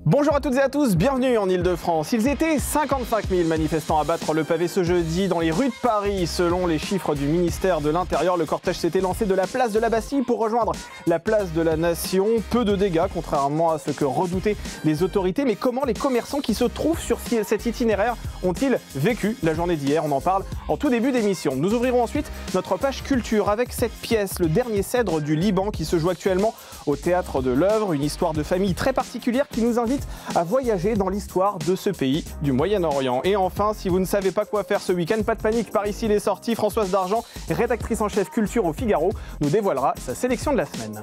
Bonjour à toutes et à tous, bienvenue en Ile-de-France. Ils étaient 55 000 manifestants à battre le pavé ce jeudi dans les rues de Paris. Selon les chiffres du ministère de l'Intérieur, le cortège s'était lancé de la place de la Bastille pour rejoindre la place de la Nation. Peu de dégâts, contrairement à ce que redoutaient les autorités. Mais comment les commerçants qui se trouvent sur cet itinéraire ont-ils vécu la journée d'hier? On en parle en tout début d'émission. Nous ouvrirons ensuite notre page culture avec cette pièce, Le Dernier Cèdre du Liban, qui se joue actuellement au Théâtre de l'Œuvre. Une histoire de famille très particulière qui nous invite à voyager dans l'histoire de ce pays du Moyen-Orient. Et enfin, si vous ne savez pas quoi faire ce week-end, pas de panique, par ici les sorties. Françoise Dargent, rédactrice en chef culture au Figaro, nous dévoilera sa sélection de la semaine.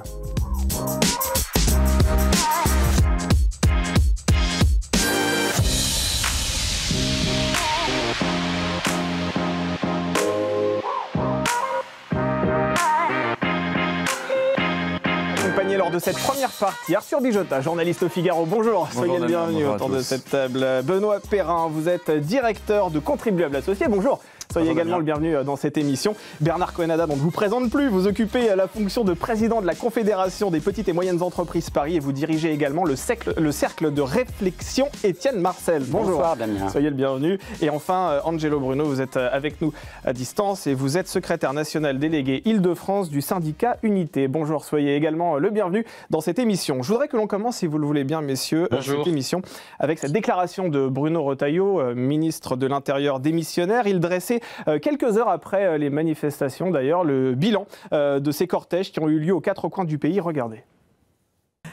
Lors de cette première partie, Arthur Bijota, journaliste au Figaro. Bonjour, soyez le bienvenu autour de cette table. Benoît Perrin, vous êtes directeur de Contribuables Associés. Bonjour. Soyez également le bienvenu dans cette émission. Bernard Cohen-Haddad, on ne vous présente plus. Vous occupez la fonction de président de la Confédération des petites et moyennes entreprises Paris et vous dirigez également le cercle de réflexion Étienne Marcel. Bonjour. Bonsoir Damien. Soyez le bienvenu. Et enfin, Angelo Bruno, vous êtes avec nous à distance et vous êtes secrétaire national délégué Île-de-France du syndicat Unité. Bonjour, soyez également le bienvenu dans cette émission. Je voudrais que l'on commence, si vous le voulez bien, messieurs, cette émission avec cette déclaration de Bruno Retailleau, ministre de l'Intérieur démissionnaire. Il dressait quelques heures après les manifestations, d'ailleurs, le bilan de ces cortèges qui ont eu lieu aux quatre coins du pays. Regardez.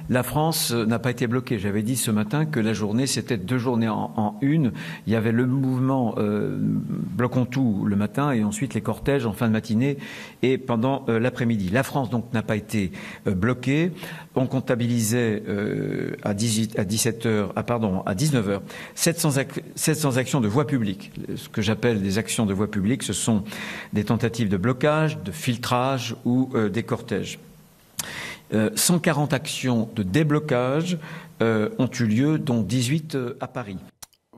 La France n'a pas été bloquée. J'avais dit ce matin que la journée, c'était 2 journées en une. Il y avait le mouvement Bloquons tout le matin et ensuite les cortèges en fin de matinée et pendant l'après-midi. La France donc n'a pas été bloquée. On comptabilisait à 19h 700 actions de voie publique. Ce que j'appelle des actions de voie publique, ce sont des tentatives de blocage, de filtrage ou des cortèges. 140 actions de déblocage ont eu lieu, dont 18 à Paris.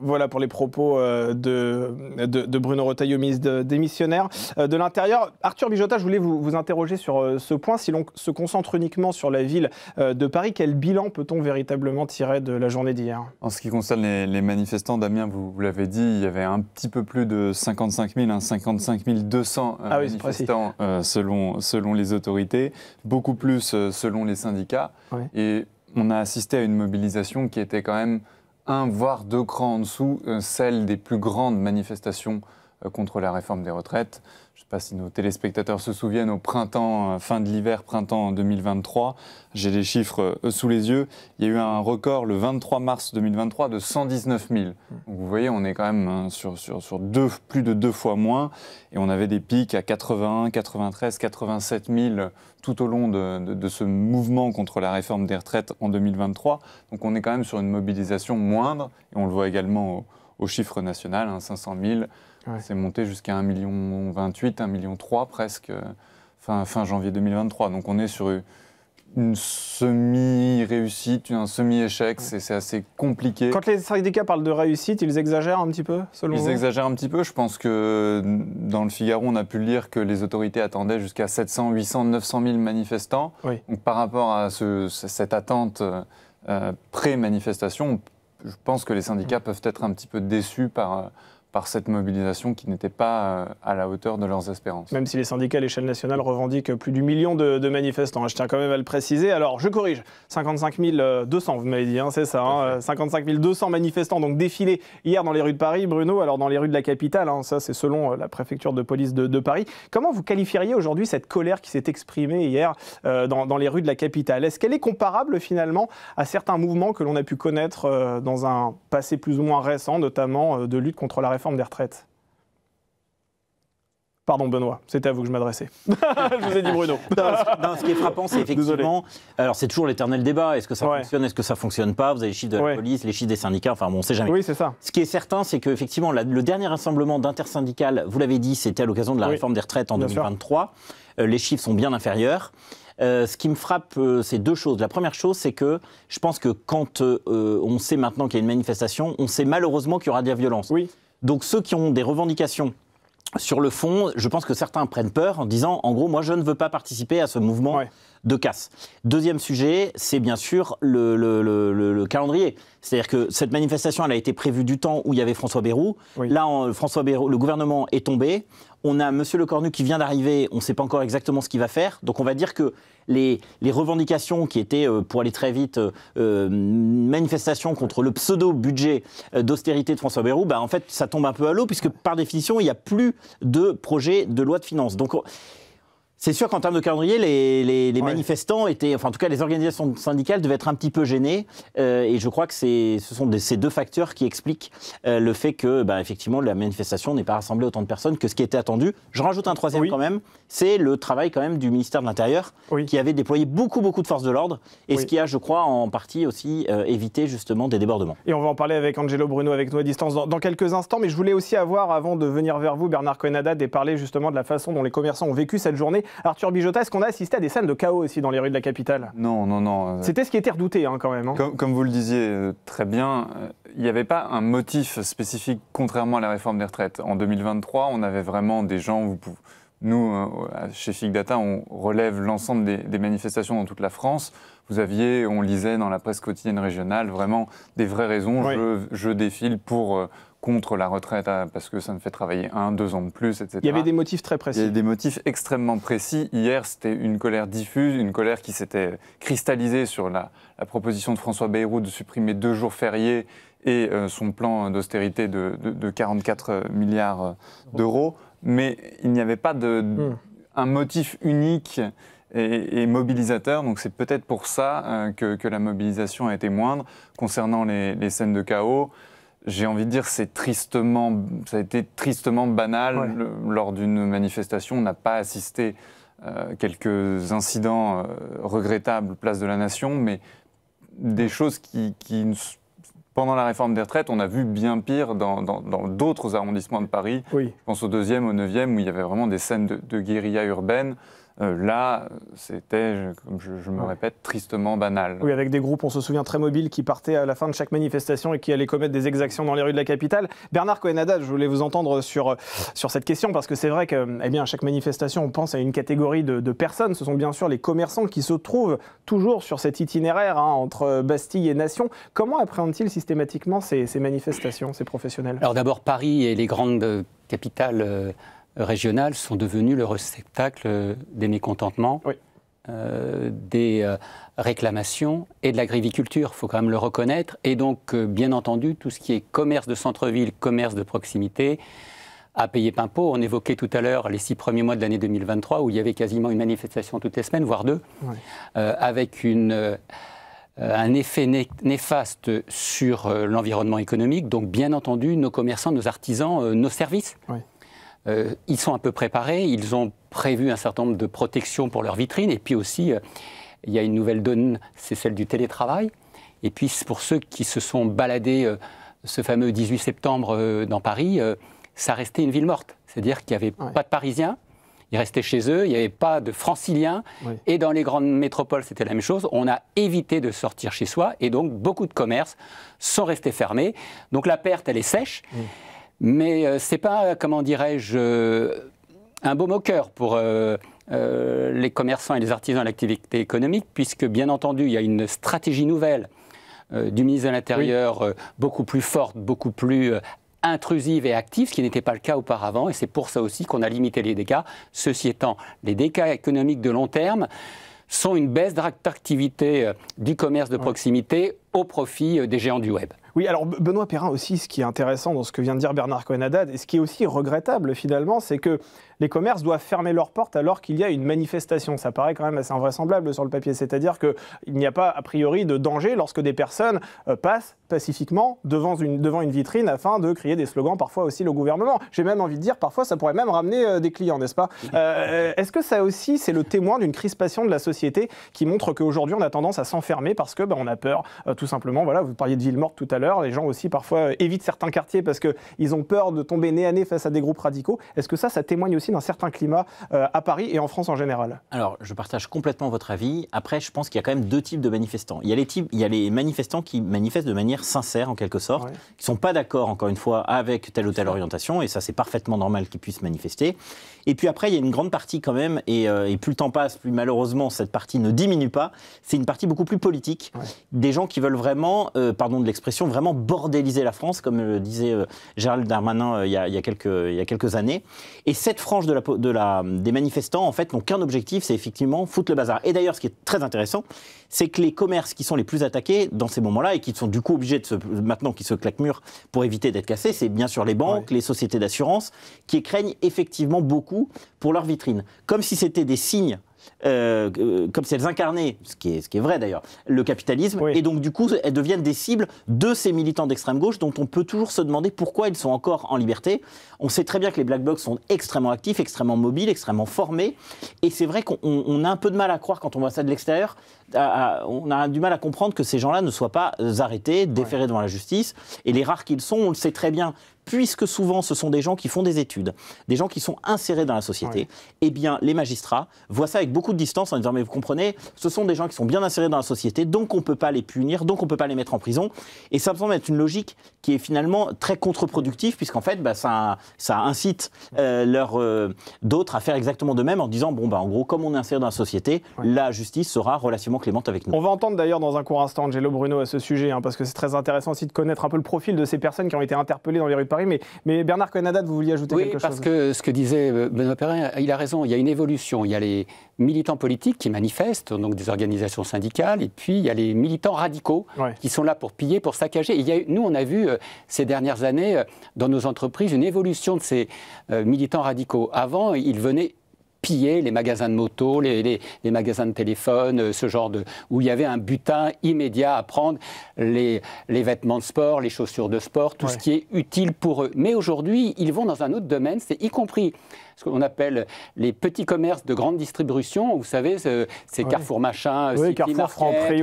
Voilà pour les propos de Bruno Retailleau, ministre démissionnaire de l'Intérieur. Arthur Bijota, je voulais vous interroger sur ce point. Si l'on se concentre uniquement sur la ville de Paris, quel bilan peut-on véritablement tirer de la journée d'hier? En ce qui concerne les manifestants, Damien, vous l'avez dit, il y avait un petit peu plus de 55 000, 55 200 manifestants selon les autorités, beaucoup plus selon les syndicats. Ouais. Et on a assisté à une mobilisation qui était quand même voire 2 crans en dessous, celle des plus grandes manifestations contre la réforme des retraites. Je ne sais pas si nos téléspectateurs se souviennent, au printemps, fin de l'hiver, printemps 2023, j'ai les chiffres sous les yeux, il y a eu un record le 23 mars 2023 de 119 000. Donc vous voyez, on est quand même sur plus de 2 fois moins, et on avait des pics à 81, 93, 87 000 tout au long de ce mouvement contre la réforme des retraites en 2023. Donc on est quand même sur une mobilisation moindre, et on le voit également au chiffre national, 500 000. Ouais. C'est monté jusqu'à 1,28 million, 1,3 million presque, fin janvier 2023. Donc on est sur une semi-réussite, un semi-échec, ouais. C'est assez compliqué. Quand les syndicats parlent de réussite, ils exagèrent un petit peu, selon vous? Ils exagèrent un petit peu. Je pense que dans le Figaro, on a pu lire que les autorités attendaient jusqu'à 700, 800, 900 000 manifestants. Oui. Donc par rapport à cette attente pré-manifestation, je pense que les syndicats peuvent être un petit peu déçus par cette mobilisation qui n'était pas à la hauteur de leurs espérances. Même si les syndicats à l'échelle nationale revendiquent plus du million de manifestants. Je tiens quand même à le préciser. Alors, je corrige, 55 200, vous m'avez dit, c'est ça. 55 200 manifestants donc défilés hier dans les rues de Paris. Bruno, alors dans les rues de la capitale, ça c'est selon la préfecture de police de Paris. Comment vous qualifieriez aujourd'hui cette colère qui s'est exprimée hier dans les rues de la capitale? Est-ce qu'elle est comparable finalement à certains mouvements que l'on a pu connaître dans un passé plus ou moins récent, notamment de lutte contre la réforme des retraites? Pardon Benoît, c'était à vous que je m'adressais. Je vous ai dit Bruno. Non, ce qui est frappant, c'est effectivement... Alors c'est toujours l'éternel débat, est-ce que ça fonctionne, est-ce que ça ne fonctionne pas? Vous avez les chiffres de la police, les chiffres des syndicats, enfin bon, on ne sait jamais. Oui, c'est ça. Ce qui est certain, c'est qu'effectivement, le dernier rassemblement d'intersyndicales, vous l'avez dit, c'était à l'occasion de la réforme des retraites en 2023. Les chiffres sont bien inférieurs. Ce qui me frappe, c'est 2 choses. La première chose, c'est que je pense que quand on sait maintenant qu'il y a une manifestation, on sait malheureusement qu'il y aura de la violence. Oui. Donc ceux qui ont des revendications sur le fond, je pense que certains prennent peur en disant, en gros, moi je ne veux pas participer à ce mouvement de casse. Deuxième sujet, c'est bien sûr le calendrier. C'est-à-dire que cette manifestation, elle a été prévue du temps où il y avait François Bayrou. Oui. Là, François Bayrou, le gouvernement est tombé. On a M. Lecornu qui vient d'arriver, on ne sait pas encore exactement ce qu'il va faire. Donc on va dire que les revendications qui étaient, pour aller très vite, manifestations contre le pseudo-budget d'austérité de François Bayrou, en fait, ça tombe un peu à l'eau, puisque par définition, il n'y a plus de projet de loi de finances. Donc c'est sûr qu'en termes de calendrier, les manifestants étaient, enfin en tout cas les organisations syndicales devaient être un petit peu gênées. Et je crois que ce sont ces deux facteurs qui expliquent le fait que, effectivement, la manifestation n'est pas rassemblée autant de personnes que ce qui était attendu. Je rajoute un troisième quand même, c'est le travail quand même du ministère de l'Intérieur qui avait déployé beaucoup de forces de l'ordre et ce qui a, je crois, en partie aussi évité justement des débordements. Et on va en parler avec Angelo Bruno, avec nous à distance dans quelques instants. Mais je voulais aussi avoir, avant de venir vers vous, Bernard Cohen-Haddad, et parler justement de la façon dont les commerçants ont vécu cette journée. Arthur Bijota, est-ce qu'on a assisté à des scènes de chaos aussi dans les rues de la capitale ? Non. C'était ce qui était redouté quand même. Hein. Comme vous le disiez très bien, il n'y avait pas un motif spécifique contrairement à la réforme des retraites. En 2023, on avait vraiment des gens... Nous, chez FIC Data, on relève l'ensemble des manifestations dans toute la France. Vous aviez, on lisait dans la presse quotidienne régionale, vraiment des vraies raisons. Je défile contre la retraite parce que ça me fait travailler 1-2 ans de plus, etc. Il y avait des motifs très précis. Il y avait des motifs extrêmement précis. Hier, c'était une colère diffuse, une colère qui s'était cristallisée sur la proposition de François Bayrou de supprimer 2 jours fériés et son plan d'austérité de 44 milliards d'euros. Mais il n'y avait pas un motif unique et mobilisateur. Donc c'est peut-être pour ça que la mobilisation a été moindre. Concernant les scènes de chaos, j'ai envie de dire ça a été tristement banal. Lors d'une manifestation, on n'a pas assisté quelques incidents regrettables place de la Nation, mais des choses qui pendant la réforme des retraites, on a vu bien pire dans d'autres arrondissements de Paris. Je pense au 2e, au 9e, où il y avait vraiment des scènes de guérilla urbaine. Là, c'était, comme je me répète, tristement banal. Oui, avec des groupes, on se souvient, très mobiles, qui partaient à la fin de chaque manifestation et qui allaient commettre des exactions dans les rues de la capitale. Bernard Cohen-Haddad, je voulais vous entendre sur cette question, parce que c'est vrai qu'à chaque manifestation, on pense à une catégorie de personnes. Ce sont bien sûr les commerçants qui se trouvent toujours sur cet itinéraire entre Bastille et Nation. Comment appréhendent-ils systématiquement ces manifestations, ces professionnels ? Alors d'abord, Paris et les grandes capitales régionales sont devenues le réceptacle des mécontentements, des réclamations et de l'agriculture, il faut quand même le reconnaître. Et donc, bien entendu, tout ce qui est commerce de centre-ville, commerce de proximité, a payé pain pot. On évoquait tout à l'heure les 6 premiers mois de l'année 2023, où il y avait quasiment une manifestation toutes les semaines, voire 2, avec un effet néfaste sur l'environnement économique. Donc, bien entendu, nos commerçants, nos artisans, nos services... ils sont un peu préparés, ils ont prévu un certain nombre de protections pour leurs vitrines. Et puis aussi, il y a une nouvelle donne, c'est celle du télétravail. Et puis pour ceux qui se sont baladés ce fameux 18 septembre dans Paris, ça restait une ville morte. C'est-à-dire qu'il n'y avait pas de Parisiens, ils restaient chez eux, il n'y avait pas de Franciliens. Et dans les grandes métropoles, c'était la même chose. On a évité de sortir chez soi et donc beaucoup de commerces sont restés fermés. Donc la perte, elle est sèche. Mais ce n'est pas, comment dirais-je, un baume au cœur pour les commerçants et les artisans de l'activité économique, puisque, bien entendu, il y a une stratégie nouvelle du ministre de l'Intérieur beaucoup plus forte, beaucoup plus intrusive et active, ce qui n'était pas le cas auparavant. Et c'est pour ça aussi qu'on a limité les dégâts. Ceci étant, les dégâts économiques de long terme sont une baisse d'attractivité du commerce de proximité au profit des géants du web. Oui, alors Benoît Perrin aussi, ce qui est intéressant dans ce que vient de dire Bernard Cohen-Haddad, et ce qui est aussi regrettable finalement, c'est que les commerces doivent fermer leurs portes alors qu'il y a une manifestation. Ça paraît quand même assez invraisemblable sur le papier, c'est-à-dire qu'il n'y a pas a priori de danger lorsque des personnes passent pacifiquement devant une vitrine afin de crier des slogans parfois aussi au gouvernement. J'ai même envie de dire, parfois ça pourrait même ramener des clients, n'est-ce pas ? Est-ce que ça aussi, c'est le témoin d'une crispation de la société qui montre qu'aujourd'hui on a tendance à s'enfermer parce que on a peur, tout simplement, voilà, vous parliez de ville morte tout à l'heure, l'heure. Les gens aussi parfois évitent certains quartiers parce qu'ils ont peur de tomber nez à nez face à des groupes radicaux. Est-ce que ça témoigne aussi d'un certain climat à Paris et en France en général? Alors, je partage complètement votre avis. Après, je pense qu'il y a quand même deux types de manifestants. Il y a les manifestants qui manifestent de manière sincère, en quelque sorte, qui ne sont pas d'accord, encore une fois, avec telle ou telle orientation, et ça, c'est parfaitement normal qu'ils puissent manifester. Et puis après, il y a une grande partie quand même, et plus le temps passe, plus malheureusement, cette partie ne diminue pas. C'est une partie beaucoup plus politique. Des gens qui veulent vraiment, pardon de l'expression, vraiment bordéliser la France, comme le disait Gérald Darmanin il y a quelques années. Et cette frange des manifestants, en fait, n'ont qu'un objectif, c'est effectivement foutre le bazar. Et d'ailleurs, ce qui est très intéressant, c'est que les commerces qui sont les plus attaqués dans ces moments-là, et qui sont du coup obligés maintenant qui se claquent mur pour éviter d'être cassés, c'est bien sûr les banques, les sociétés d'assurance, qui craignent effectivement beaucoup pour leurs vitrines. Comme si c'était des signes, comme si elles incarnaient, ce qui est vrai d'ailleurs, le capitalisme, et donc du coup elles deviennent des cibles de ces militants d'extrême gauche dont on peut toujours se demander pourquoi ils sont encore en liberté. On sait très bien que les Black Blocs sont extrêmement actifs, extrêmement mobiles, extrêmement formés, et c'est vrai qu'on a un peu de mal à croire quand on voit ça de l'extérieur, on a du mal à comprendre que ces gens-là ne soient pas arrêtés, déférés devant la justice, et les rares qu'ils sont, on le sait très bien, puisque souvent ce sont des gens qui font des études, des gens qui sont insérés dans la société, eh bien les magistrats voient ça avec beaucoup de distance en disant mais vous comprenez, ce sont des gens qui sont bien insérés dans la société, donc on ne peut pas les punir, donc on ne peut pas les mettre en prison. Et ça me semble être une logique qui est finalement très contre-productive, puisqu'en fait ça incite d'autres à faire exactement de même en disant bon en gros comme on est inséré dans la société, la justice sera relativement clémente avec nous. On va entendre d'ailleurs dans un court instant Angelo Bruno à ce sujet, parce que c'est très intéressant aussi de connaître un peu le profil de ces personnes qui ont été interpellées dans les rues de Paris, mais Bernard Cohen-Haddad, vous vouliez ajouter quelque chose? Oui, parce que ce que disait Benoît Perrin, il a raison, il y a une évolution. Il y a les militants politiques qui manifestent, donc des organisations syndicales, et puis il y a les militants radicaux qui sont là pour piller, pour saccager. Nous, on a vu ces dernières années dans nos entreprises une évolution de ces militants radicaux. Avant, ils venaient piller les magasins de moto, les magasins de téléphone, ce genre où il y avait un butin immédiat à prendre, les vêtements de sport, les chaussures de sport, tout ce qui est utile pour eux. Mais aujourd'hui, ils vont dans un autre domaine, c'est y compris ce qu'on appelle les petits commerces de grande distribution. Vous savez, c'est Carrefour Machin, Carrefour, Franprix,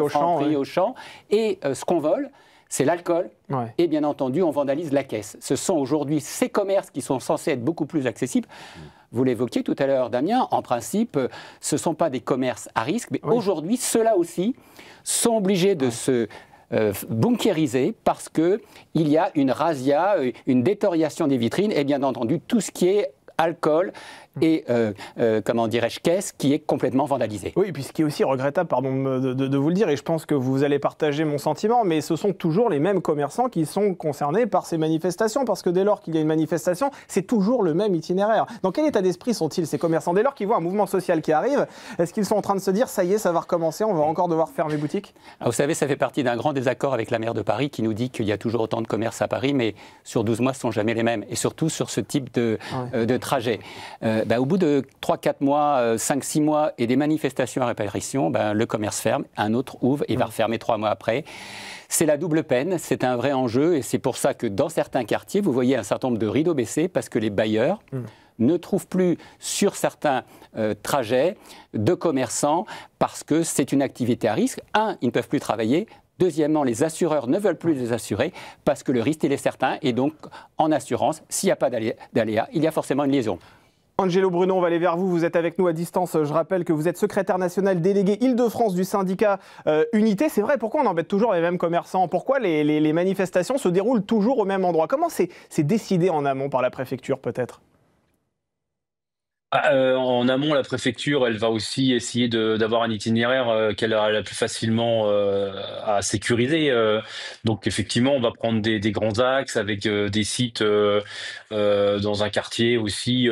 Auchan. Et ce qu'on vole, c'est l'alcool et bien entendu, on vandalise la caisse. Ce sont aujourd'hui ces commerces qui sont censés être beaucoup plus accessibles. Vous l'évoquiez tout à l'heure, Damien, en principe, ce ne sont pas des commerces à risque, mais aujourd'hui, ceux-là aussi sont obligés de se bunkériser parce qu'il y a une razzia, une détérioration des vitrines et bien entendu tout ce qui est alcool et, comment dirais-je, caisse qui est complètement vandalisée. Oui, et puis ce qui est aussi regrettable, pardon de vous le dire, et je pense que vous allez partager mon sentiment, mais ce sont toujours les mêmes commerçants qui sont concernés par ces manifestations, parce que dès lors qu'il y a une manifestation, c'est toujours le même itinéraire. Dans quel état d'esprit sont-ils, ces commerçants? Dès lors qu'ils voient un mouvement social qui arrive, est-ce qu'ils sont en train de se dire, ça y est, ça va recommencer, on va encore devoir fermer boutique? Vous savez, ça fait partie d'un grand désaccord avec la maire de Paris qui nous dit qu'il y a toujours autant de commerces à Paris, mais sur 12 mois, ce ne sont jamais les mêmes, et surtout sur ce type de trajet. Au bout de 3-4 mois, 5-6 mois et des manifestations à répétition, le commerce ferme, un autre ouvre et va refermer 3 mois après. C'est la double peine, c'est un vrai enjeu et c'est pour ça que dans certains quartiers, vous voyez un certain nombre de rideaux baissés parce que les bailleurs ne trouvent plus sur certains trajets de commerçants parce que c'est une activité à risque. Ils ne peuvent plus travailler. Deuxièmement, les assureurs ne veulent plus les assurer parce que le risque il est certain et donc en assurance, s'il n'y a pas d'aléa, il y a forcément une liaison. Angelo Bruno, on va aller vers vous. Vous êtes avec nous à distance. Je rappelle que vous êtes secrétaire national délégué Île-de-France du syndicat Unité. C'est vrai, pourquoi on embête toujours les mêmes commerçants? Pourquoi les manifestations se déroulent toujours au même endroit? Comment c'est décidé en amont par la préfecture peut-être? En amont, la préfecture, elle va aussi essayer d'avoir un itinéraire qu'elle a la plus facilement à sécuriser. Donc effectivement, on va prendre des grands axes avec des sites dans un quartier aussi,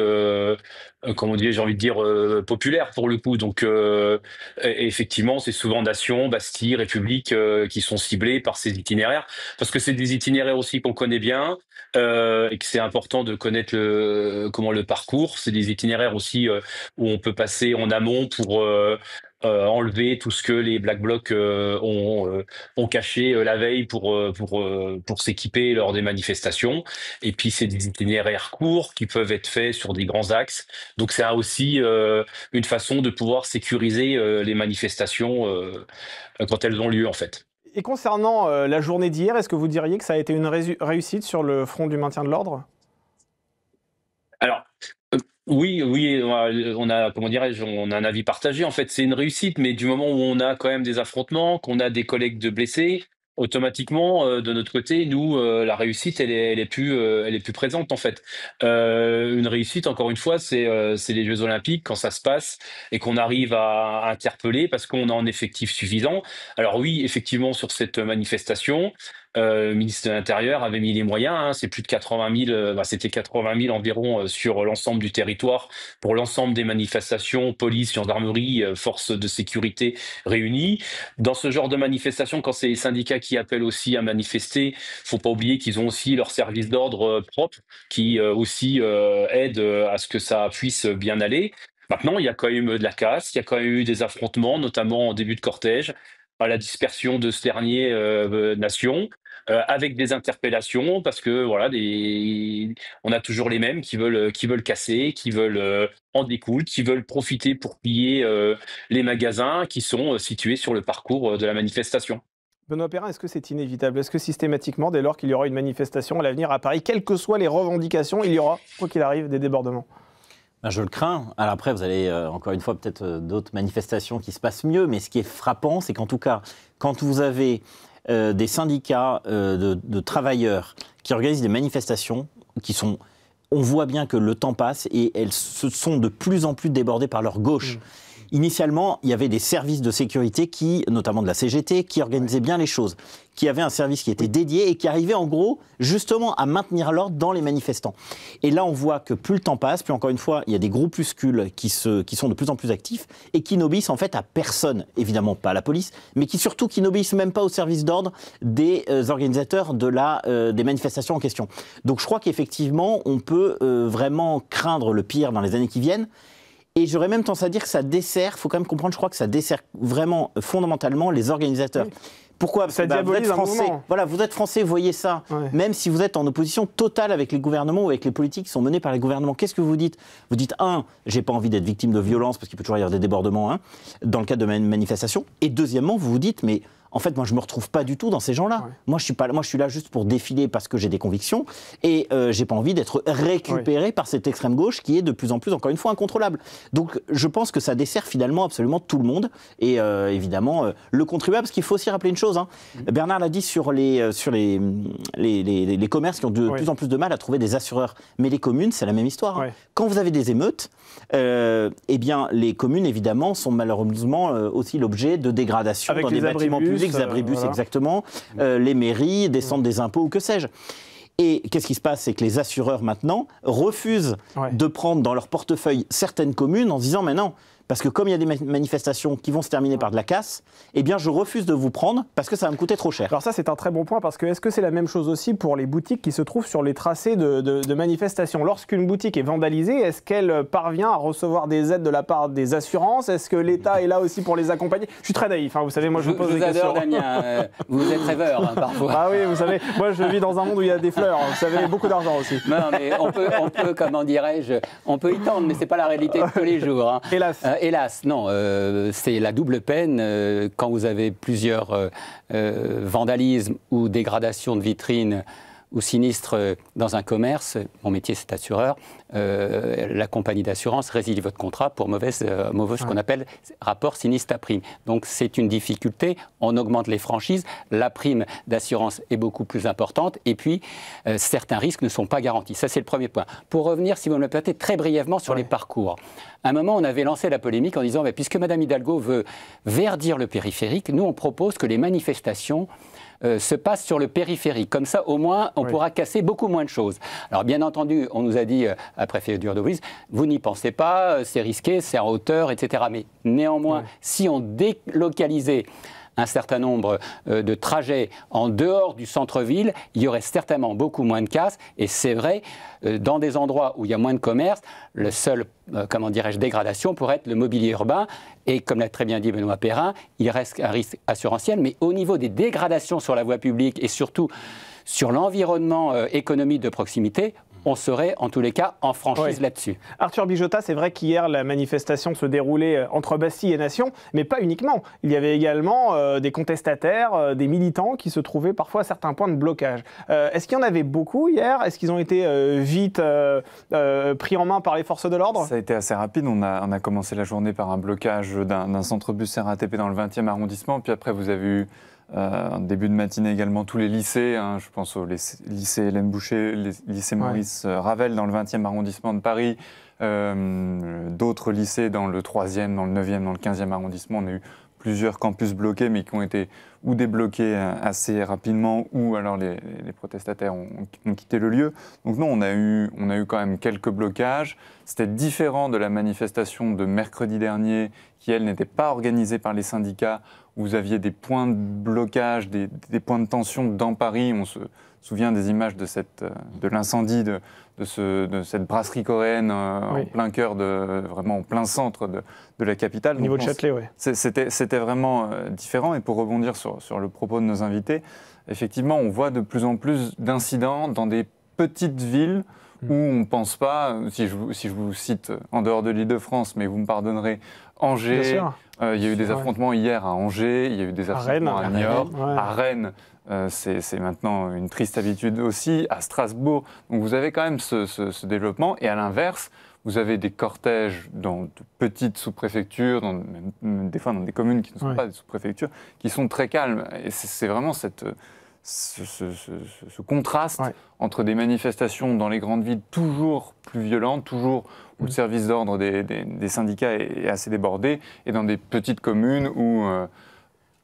comment dire, j'ai envie de dire populaire pour le coup. Donc effectivement, c'est souvent Nation, Bastille, République qui sont ciblés par ces itinéraires, parce que c'est des itinéraires aussi qu'on connaît bien. Et que c'est important de connaître le parcours. C'est des itinéraires aussi où on peut passer en amont pour enlever tout ce que les Black Blocs ont caché la veille pour s'équiper lors des manifestations. Et puis c'est des itinéraires courts qui peuvent être faits sur des grands axes. Donc c'est aussi une façon de pouvoir sécuriser les manifestations quand elles ont lieu en fait. Et concernant la journée d'hier, est-ce que vous diriez que ça a été une réussite sur le front du maintien de l'ordre? Alors, oui, on a, comment dirais-je, on a un avis partagé. En fait, c'est une réussite, mais du moment où on a quand même des affrontements, qu'on a des collègues de blessés, automatiquement, de notre côté, nous, la réussite, elle est plus présente, en fait. Une réussite, encore une fois, c'est les Jeux Olympiques quand ça se passe et qu'on arrive à interpeller parce qu'on a un effectif suffisant. Alors oui, effectivement, sur cette manifestation, le ministre de l'Intérieur avait mis les moyens, hein, c'est plus de 80 000, c'était 80 000 environ sur l'ensemble du territoire pour l'ensemble des manifestations, police, gendarmerie, forces de sécurité réunies. Dans ce genre de manifestation, quand c'est les syndicats qui appellent aussi à manifester, faut pas oublier qu'ils ont aussi leur service d'ordre propre qui aussi aide à ce que ça puisse bien aller. Maintenant, il y a quand même de la casse, il y a quand même eu des affrontements, notamment en début de cortège, à la dispersion de ce dernier nation, avec des interpellations, parce que voilà, on a toujours les mêmes qui veulent casser, qui veulent en découdre, qui veulent profiter pour piller les magasins qui sont situés sur le parcours de la manifestation. Benoît Perrin, est-ce que c'est inévitable? Est-ce que systématiquement, dès lors qu'il y aura une manifestation à l'avenir à Paris, quelles que soient les revendications, il y aura, quoi qu'il arrive, des débordements? Je le crains. Alors après, vous avez encore une fois peut-être d'autres manifestations qui se passent mieux, mais ce qui est frappant, c'est qu'en tout cas, quand vous avez des syndicats de travailleurs qui organisent des manifestations, on voit bien que le temps passe et elles se sont de plus en plus débordées par leur gauche. Initialement, il y avait des services de sécurité notamment de la CGT, qui organisaient bien les choses, qui avaient un service qui était dédié et qui arrivait en gros justement à maintenir l'ordre dans les manifestants. Et là, on voit que plus le temps passe, plus encore une fois, il y a des groupuscules qui sont de plus en plus actifs et qui n'obéissent en fait à personne, évidemment pas à la police, mais qui n'obéissent même pas au service d'ordre des organisateurs des manifestations en question. Donc je crois qu'effectivement, on peut vraiment craindre le pire dans les années qui viennent. Et j'aurais même tendance à dire que ça dessert, il faut quand même comprendre, je crois que ça dessert vraiment fondamentalement les organisateurs. Oui. Pourquoi? Parce que vous êtes français. Voilà, vous êtes français, vous voyez ça. Ouais. Même si vous êtes en opposition totale avec les gouvernements ou avec les politiques qui sont menées par les gouvernements, qu'est-ce que vous dites? Vous dites, j'ai pas envie d'être victime de violence parce qu'il peut toujours y avoir des débordements dans le cadre de manifestations. Et deuxièmement, vous vous dites, mais en fait, moi, je me retrouve pas du tout dans ces gens-là. Ouais. Moi, je suis là juste pour défiler parce que j'ai des convictions et j'ai pas envie d'être récupéré par cette extrême gauche qui est de plus en plus, encore une fois, incontrôlable. Donc, je pense que ça dessert finalement absolument tout le monde et évidemment le contribuable. Parce qu'il faut aussi rappeler une chose. Bernard l'a dit sur les commerces qui ont de plus en plus de mal à trouver des assureurs. Mais les communes, c'est la même histoire. Quand vous avez des émeutes, eh bien, les communes, évidemment, sont malheureusement aussi l'objet de dégradations dans des bâtiments publics. Les abribus, exactement, les mairies, des centres des impôts ou que sais-je. Et qu'est-ce qui se passe? C'est que les assureurs, maintenant, refusent de prendre dans leur portefeuille certaines communes en se disant « mais non ». Parce que comme il y a des manifestations qui vont se terminer par de la casse, eh bien je refuse de vous prendre parce que ça va me coûter trop cher. Alors ça c'est un très bon point parce que est-ce que c'est la même chose aussi pour les boutiques qui se trouvent sur les tracés de manifestations? Lorsqu'une boutique est vandalisée, est-ce qu'elle parvient à recevoir des aides de la part des assurances? Est-ce que l'État est là aussi pour les accompagner? Je suis très naïf, vous savez, moi je vous pose des questions. Je vous adore Damien, vous êtes rêveur parfois. Ah oui, vous savez, moi je vis dans un monde où il y a des fleurs, vous savez, beaucoup d'argent aussi. Non mais on peut comment dirais-je, on peut y tendre mais c'est pas la réalité de tous les jours. Hélas. Hélas, non, c'est la double peine quand vous avez plusieurs vandalismes ou dégradations de vitrines ou sinistres dans un commerce. Mon métier, c'est assureur. La compagnie d'assurance résilie votre contrat pour mauvaise ce qu'on appelle rapport sinistre à prime. Donc, c'est une difficulté. On augmente les franchises. La prime d'assurance est beaucoup plus importante. Et puis, certains risques ne sont pas garantis. Ça, c'est le premier point. Pour revenir, si vous me le permettez, très brièvement sur les parcours. À un moment, on avait lancé la polémique en disant, puisque Mme Hidalgo veut verdir le périphérique, nous, on propose que les manifestations se passent sur le périphérique. Comme ça, au moins, on pourra casser beaucoup moins de choses. Alors, bien entendu, on nous a dit, à la préfecture de Brive, vous n'y pensez pas, c'est risqué, c'est en hauteur, etc. Mais néanmoins, si on délocalisait un certain nombre de trajets en dehors du centre-ville, il y aurait certainement beaucoup moins de casse. Et c'est vrai, dans des endroits où il y a moins de commerce, le seul, dégradation pourrait être le mobilier urbain. Et comme l'a très bien dit Benoît Perrin, il reste un risque assurantiel. Mais au niveau des dégradations sur la voie publique et surtout sur l'environnement économique de proximité, on serait en tous les cas en franchise là-dessus. Arthur Bijota, c'est vrai qu'hier la manifestation se déroulait entre Bastille et Nation, mais pas uniquement. Il y avait également des contestataires, des militants qui se trouvaient parfois à certains points de blocage. Est-ce qu'il y en avait beaucoup hier? Est-ce qu'ils ont été vite pris en main par les forces de l'ordre? Ça a été assez rapide. On a commencé la journée par un blocage d'un centre-bus RATP dans le 20e arrondissement, puis après vous avez eu en début de matinée également tous les lycées, je pense au lycée Hélène Boucher, lycée Maurice Ravel dans le 20e arrondissement de Paris, d'autres lycées dans le 3e, dans le 9e, dans le 15e arrondissement. On a eu plusieurs campus bloqués, mais qui ont été ou débloqués assez rapidement, ou alors les protestataires ont quitté le lieu. Donc non, on a eu quand même quelques blocages. C'était différent de la manifestation de mercredi dernier, qui, elle, n'était pas organisée par les syndicats, où vous aviez des points de blocage, des points de tension dans Paris. On se souvient des images de l'incendie de cette brasserie coréenne en plein cœur, vraiment en plein centre de la capitale. Au niveau de Châtelet, oui. C'était vraiment différent. Et pour rebondir sur le propos de nos invités, effectivement, on voit de plus en plus d'incidents dans des petites villes où on ne pense pas, si je vous cite en dehors de l'Île-de-France, mais vous me pardonnerez, Angers, il y a eu des affrontements hier à Angers, il y a eu des affrontements à Niort, à Rennes. C'est maintenant une triste habitude aussi, à Strasbourg. Donc vous avez quand même ce développement. Et à l'inverse, vous avez des cortèges dans de petites sous-préfectures, des fois dans des communes qui ne sont pas des sous-préfectures, qui sont très calmes. Et c'est vraiment ce contraste entre des manifestations dans les grandes villes toujours plus violentes, toujours où le service d'ordre des syndicats est assez débordé, et dans des petites communes où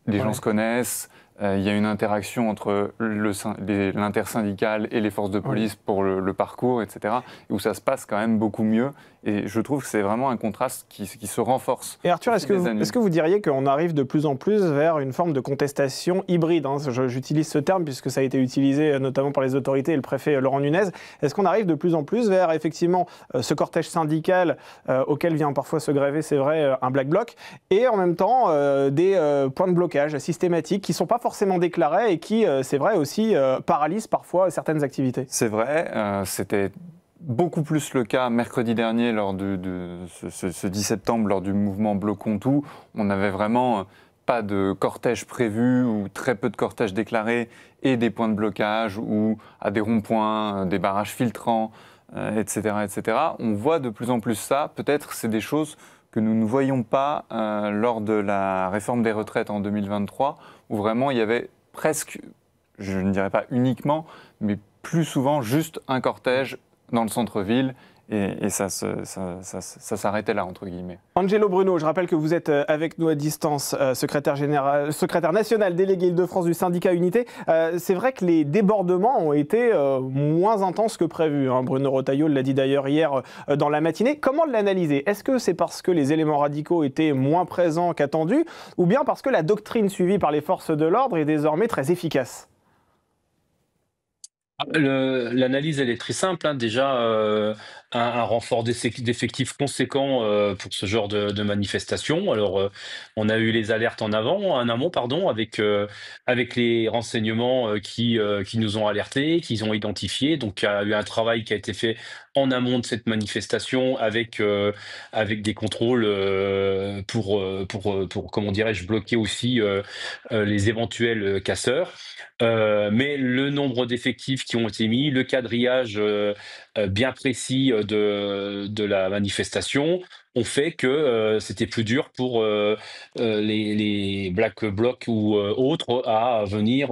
les gens se connaissent. Il y a une interaction entre l'intersyndical et les forces de police pour le parcours, etc., où ça se passe quand même beaucoup mieux. Et je trouve que c'est vraiment un contraste qui se renforce. Et Arthur, est-ce que vous diriez qu'on arrive de plus en plus vers une forme de contestation hybride, j'utilise ce terme puisque ça a été utilisé notamment par les autorités et le préfet Laurent Nunez. Est-ce qu'on arrive de plus en plus vers effectivement ce cortège syndical auquel vient parfois se greffer, c'est vrai, un Black Bloc, et en même temps des points de blocage systématiques qui ne sont pas forcément déclarés et qui, c'est vrai aussi, paralysent parfois certaines activités? C'est vrai, c'était beaucoup plus le cas mercredi dernier, lors ce 10 septembre, lors du mouvement Bloquons tout. On n'avait vraiment pas de cortège prévu ou très peu de cortèges déclarés et des points de blocage ou à des ronds-points, des barrages filtrants, etc., etc. On voit de plus en plus ça. Peut-être c'est des choses que nous ne voyions pas lors de la réforme des retraites en 2023, où vraiment il y avait presque, je ne dirais pas uniquement, mais plus souvent juste un cortège dans le centre-ville, et ça s'arrêtait là, entre guillemets. Angelo Bruno, je rappelle que vous êtes avec nous à distance, secrétaire national délégué Île-de-France du syndicat Unité. C'est vrai que les débordements ont été moins intenses que prévu. Bruno Retailleau l'a dit d'ailleurs hier dans la matinée. Comment l'analyser? Est-ce que c'est parce que les éléments radicaux étaient moins présents qu'attendus, ou bien parce que la doctrine suivie par les forces de l'ordre est désormais très efficace? L'analyse, elle est très simple. Déjà, un renfort d'effectifs conséquent pour ce genre de manifestation. Alors, on a eu les alertes en amont, avec les renseignements qui nous ont alertés, qu'ils ont identifiés. Donc, il y a eu un travail qui a été fait en amont de cette manifestation avec des contrôles pour comment dirais-je, bloquer aussi les éventuels casseurs. Mais le nombre d'effectifs qui ont été mis, le quadrillage bien précis de la manifestation ont fait que c'était plus dur pour les Black Blocs ou autres à venir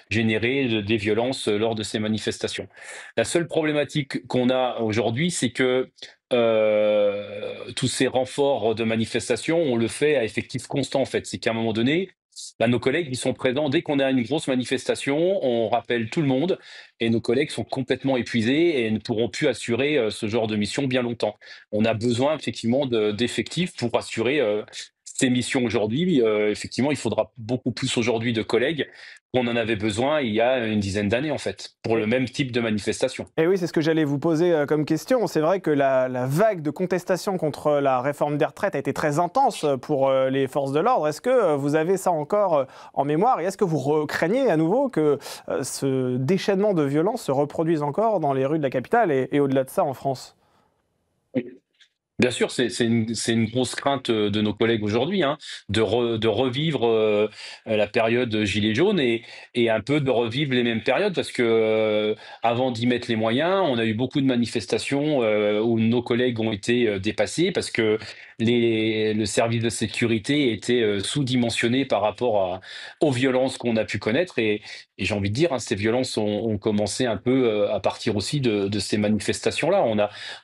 générer des violences lors de ces manifestations. La seule problématique qu'on a aujourd'hui, c'est que tous ces renforts de manifestations, on le fait à effectif constant en fait. C'est qu'à un moment donné, nos collègues, ils sont présents dès qu'on a une grosse manifestation, on rappelle tout le monde et nos collègues sont complètement épuisés et ne pourront plus assurer ce genre de mission bien longtemps. On a besoin effectivement d'effectifs pour assurer ces missions aujourd'hui. Effectivement, il faudra beaucoup plus aujourd'hui de collègues qu'on en avait besoin il y a une dizaine d'années, en fait, pour le même type de manifestation. Et oui, c'est ce que j'allais vous poser comme question. C'est vrai que la vague de contestation contre la réforme des retraites a été très intense pour les forces de l'ordre. Est-ce que vous avez ça encore en mémoire et est-ce que vous craignez à nouveau que ce déchaînement de violence se reproduise encore dans les rues de la capitale et au-delà de ça en France ? Oui. Bien sûr, c'est une grosse crainte de nos collègues aujourd'hui, hein, de revivre la période Gilets jaunes et un peu de revivre les mêmes périodes parce que avant d'y mettre les moyens, on a eu beaucoup de manifestations où nos collègues ont été dépassés parce que le service de sécurité était sous-dimensionné par rapport aux violences qu'on a pu connaître et j'ai envie de dire, hein, ces violences ont commencé un peu à partir aussi de ces manifestations-là.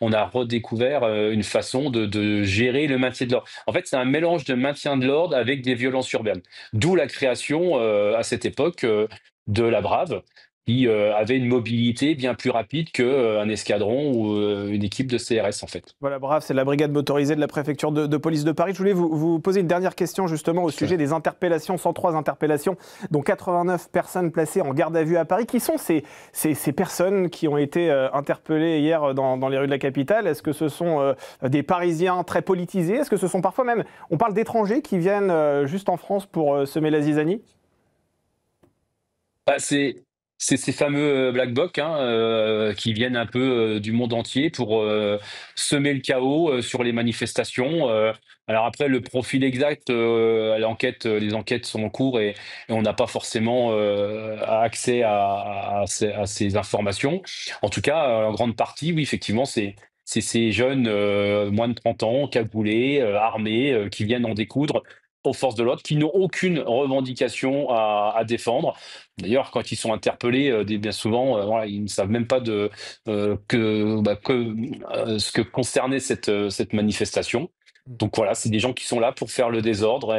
On a redécouvert une façon de gérer le maintien de l'ordre. En fait, c'est un mélange de maintien de l'ordre avec des violences urbaines. D'où la création, à cette époque, de la Brave, qui avait une mobilité bien plus rapide qu'un escadron ou une équipe de CRS, en fait. Voilà, Brave, c'est la brigade motorisée de la préfecture de police de Paris. Je voulais vous poser une dernière question justement au sujet des interpellations, 103 interpellations, dont 89 personnes placées en garde à vue à Paris. Qui sont ces personnes qui ont été interpellées hier dans les rues de la capitale? Est-ce que ce sont des Parisiens très politisés? Est-ce que ce sont parfois même, on parle d'étrangers qui viennent juste en France pour semer la zizanie? C'est ces fameux black blocs qui viennent un peu du monde entier pour semer le chaos sur les manifestations. Alors après, le profil exact, les enquêtes sont en cours et on n'a pas forcément accès à ces informations. En tout cas, en grande partie, oui, effectivement, c'est ces jeunes moins de 30 ans, cagoulés, armés, qui viennent en découdre aux forces de l'ordre, qui n'ont aucune revendication à défendre. D'ailleurs, quand ils sont interpellés, bien souvent, voilà, ils ne savent même pas ce que concernait cette manifestation. Donc voilà, c'est des gens qui sont là pour faire le désordre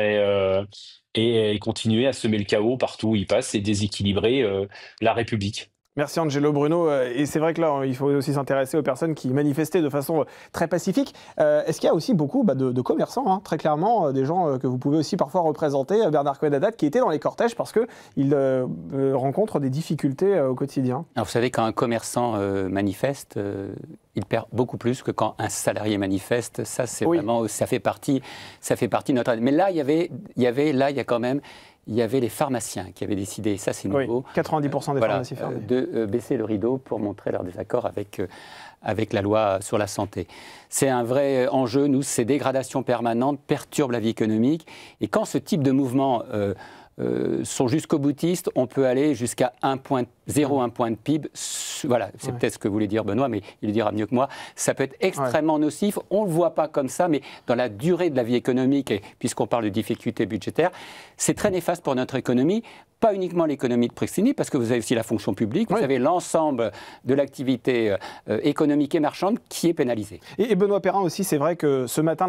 et continuer à semer le chaos partout où ils passent et déséquilibrer la République. Merci Angelo Bruno. Et c'est vrai que là, il faut aussi s'intéresser aux personnes qui manifestaient de façon très pacifique. Est-ce qu'il y a aussi beaucoup de commerçants, hein, très clairement, des gens que vous pouvez aussi parfois représenter, Bernard Cohen-Haddad, qui étaient dans les cortèges parce qu'ils rencontrent des difficultés au quotidien? Alors vous savez, quand un commerçant manifeste, il perd beaucoup plus que quand un salarié manifeste. Ça, c'est vraiment, ça fait partie de notre... Mais là, il y avait les pharmaciens qui avaient décidé, ça c'est nouveau, 90% des pharmacies fermées, de baisser le rideau pour montrer leur désaccord avec la loi sur la santé. C'est un vrai enjeu. Nous, ces dégradations permanentes perturbent la vie économique. Et quand ce type de mouvements sont jusqu'au boutiste, on peut aller jusqu'à 1 point de PIB. Voilà, c'est peut-être ce que voulait dire Benoît, mais il le dira mieux que moi. Ça peut être extrêmement nocif. On ne le voit pas comme ça, mais dans la durée de la vie économique, et puisqu'on parle de difficultés budgétaires, c'est très néfaste pour notre économie. Pas uniquement l'économie de proximité, parce que vous avez aussi la fonction publique, vous avez l'ensemble de l'activité économique et marchande qui est pénalisée. Et Benoît Perrin aussi, c'est vrai que ce matin,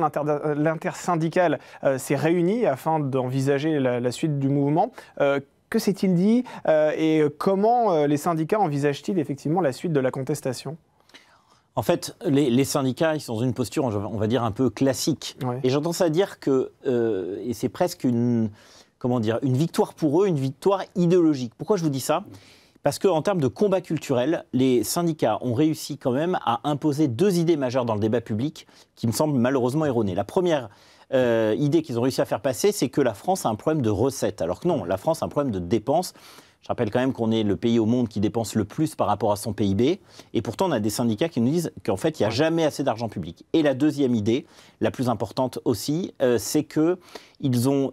l'intersyndicale s'est réunie afin d'envisager la suite du mouvement. Que s'est-il dit et comment les syndicats envisagent-ils effectivement la suite de la contestation ? En fait, les syndicats, ils sont dans une posture, on va dire, un peu classique. Et j'ai tendance à dire que et c'est presque une victoire pour eux, une victoire idéologique. Pourquoi je vous dis ça ? Parce qu'en termes de combat culturel, les syndicats ont réussi quand même à imposer 2 idées majeures dans le débat public qui me semblent malheureusement erronées. La première idée qu'ils ont réussi à faire passer, c'est que la France a un problème de recettes. Alors que non, la France a un problème de dépenses. Je rappelle quand même qu'on est le pays au monde qui dépense le plus par rapport à son PIB. Et pourtant, on a des syndicats qui nous disent qu'en fait, il n'y a jamais assez d'argent public. Et la deuxième idée, la plus importante aussi, c'est qu'ils ont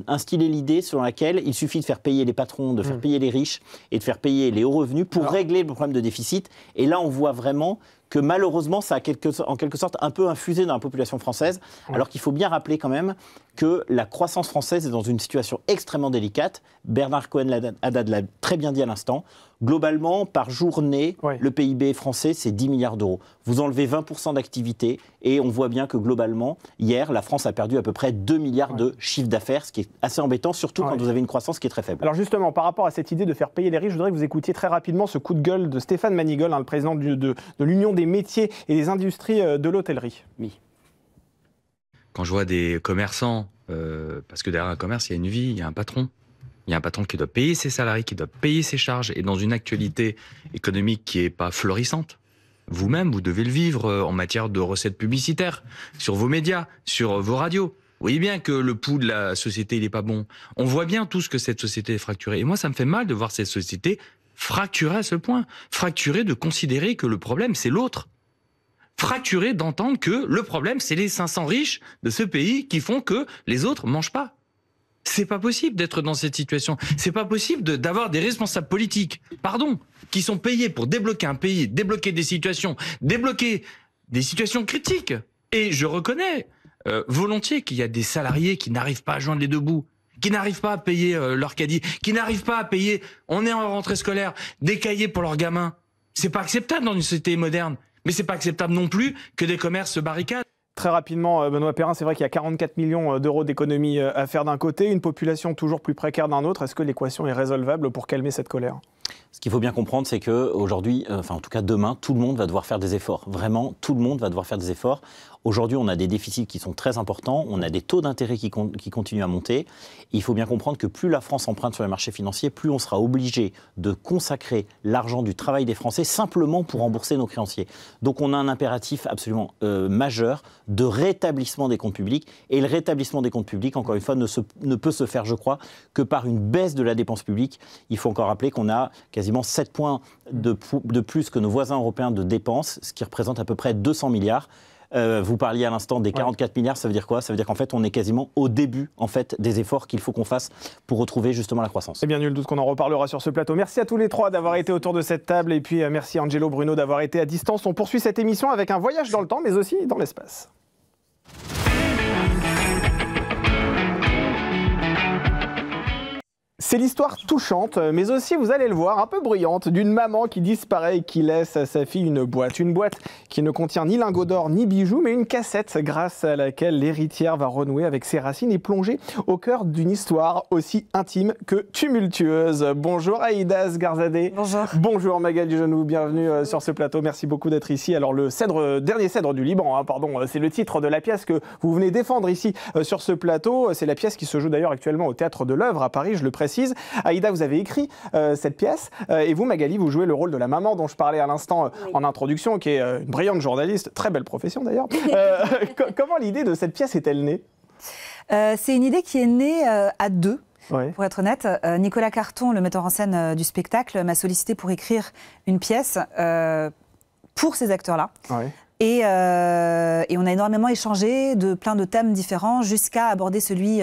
instillé l'idée selon laquelle il suffit de faire payer les patrons, de faire payer les riches et de faire payer les hauts revenus pour régler le problème de déficit. Et là, on voit vraiment que malheureusement, ça a en quelque sorte un peu infusé dans la population française, alors qu'il faut bien rappeler quand même que la croissance française est dans une situation extrêmement délicate. Bernard Cohen-Haddad l'a très bien dit à l'instant. Globalement, par journée, le PIB français, c'est 10 milliards d'euros. Vous enlevez 20% d'activité et on voit bien que globalement, hier, la France a perdu à peu près 2 milliards de chiffre d'affaires, ce qui est assez embêtant, surtout quand vous avez une croissance qui est très faible. Alors justement, par rapport à cette idée de faire payer les riches, je voudrais que vous écoutiez très rapidement ce coup de gueule de Stéphane Manigol, le président de l'Union des métiers et des industries de l'hôtellerie. Oui. Quand je vois des commerçants, parce que derrière un commerce, il y a une vie, il y a un patron. Il y a un patron qui doit payer ses salariés, qui doit payer ses charges, et dans une actualité économique qui n'est pas florissante. Vous-même, vous devez le vivre en matière de recettes publicitaires, sur vos médias, sur vos radios. Vous voyez bien que le pouls de la société, il n'est pas bon. On voit bien tous que cette société est fracturée. Et moi, ça me fait mal de voir cette société fracturée à ce point. Fracturée de considérer que le problème, c'est l'autre. Fracturée d'entendre que le problème, c'est les 500 riches de ce pays qui font que les autres mangent pas. C'est pas possible d'être dans cette situation. C'est pas possible d'avoir des responsables politiques, qui sont payés pour débloquer un pays, débloquer des situations critiques. Et je reconnais volontiers qu'il y a des salariés qui n'arrivent pas à joindre les deux bouts, qui n'arrivent pas à payer leur caddie, qui n'arrivent pas à payer, on est en rentrée scolaire, des cahiers pour leurs gamins. C'est pas acceptable dans une société moderne. Mais c'est pas acceptable non plus que des commerces se barricadent. Très rapidement, Benoît Perrin, c'est vrai qu'il y a 44 millions d'euros d'économies à faire d'un côté, une population toujours plus précaire d'un autre. Est-ce que l'équation est résolvable pour calmer cette colère ? Ce qu'il faut bien comprendre, c'est qu'aujourd'hui, en tout cas demain, tout le monde va devoir faire des efforts. Vraiment, tout le monde va devoir faire des efforts. Aujourd'hui, on a des déficits qui sont très importants, on a des taux d'intérêt qui continuent à monter. Il faut bien comprendre que plus la France emprunte sur les marchés financiers, plus on sera obligé de consacrer l'argent du travail des Français simplement pour rembourser nos créanciers. Donc on a un impératif absolument majeur de rétablissement des comptes publics. Et le rétablissement des comptes publics, encore une fois, ne peut se faire, je crois, que par une baisse de la dépense publique. Il faut encore rappeler qu'on a quasiment 7 points de plus que nos voisins européens de dépenses, ce qui représente à peu près 200 milliards. Vous parliez à l'instant des 44 milliards, ça veut dire quoi ? Ça veut dire qu'en fait, on est quasiment au début des efforts qu'il faut qu'on fasse pour retrouver justement la croissance. Eh bien, nul doute qu'on en reparlera sur ce plateau. Merci à tous les trois d'avoir été autour de cette table et puis merci Angelo Bruno d'avoir été à distance. On poursuit cette émission avec un voyage dans le temps, mais aussi dans l'espace. C'est l'histoire touchante, mais aussi, vous allez le voir, un peu bruyante, d'une maman qui disparaît et qui laisse à sa fille une boîte. Une boîte qui ne contient ni lingots d'or ni bijoux, mais une cassette grâce à laquelle l'héritière va renouer avec ses racines et plonger au cœur d'une histoire aussi intime que tumultueuse. Bonjour Aïda Asgarzadeh. Bonjour. Bonjour Magali Genoux, bienvenue sur ce plateau. Merci beaucoup d'être ici. Alors le dernier cèdre du Liban, c'est le titre de la pièce que vous venez défendre ici sur ce plateau. C'est la pièce qui se joue d'ailleurs actuellement au Théâtre de l'Œuvre à Paris, je le précise. Aïda, vous avez écrit cette pièce et vous, Magali, vous jouez le rôle de la maman dont je parlais à l'instant en introduction, qui est une brillante journaliste, très belle profession d'ailleurs. Comment l'idée de cette pièce est-elle née ? C'est une idée qui est née à deux. Ouais. Pour être honnête, Nicolas Carton, le metteur en scène du spectacle, m'a sollicité pour écrire une pièce pour ces acteurs-là. Ouais. Et on a énormément échangé de plein de thèmes différents jusqu'à aborder celui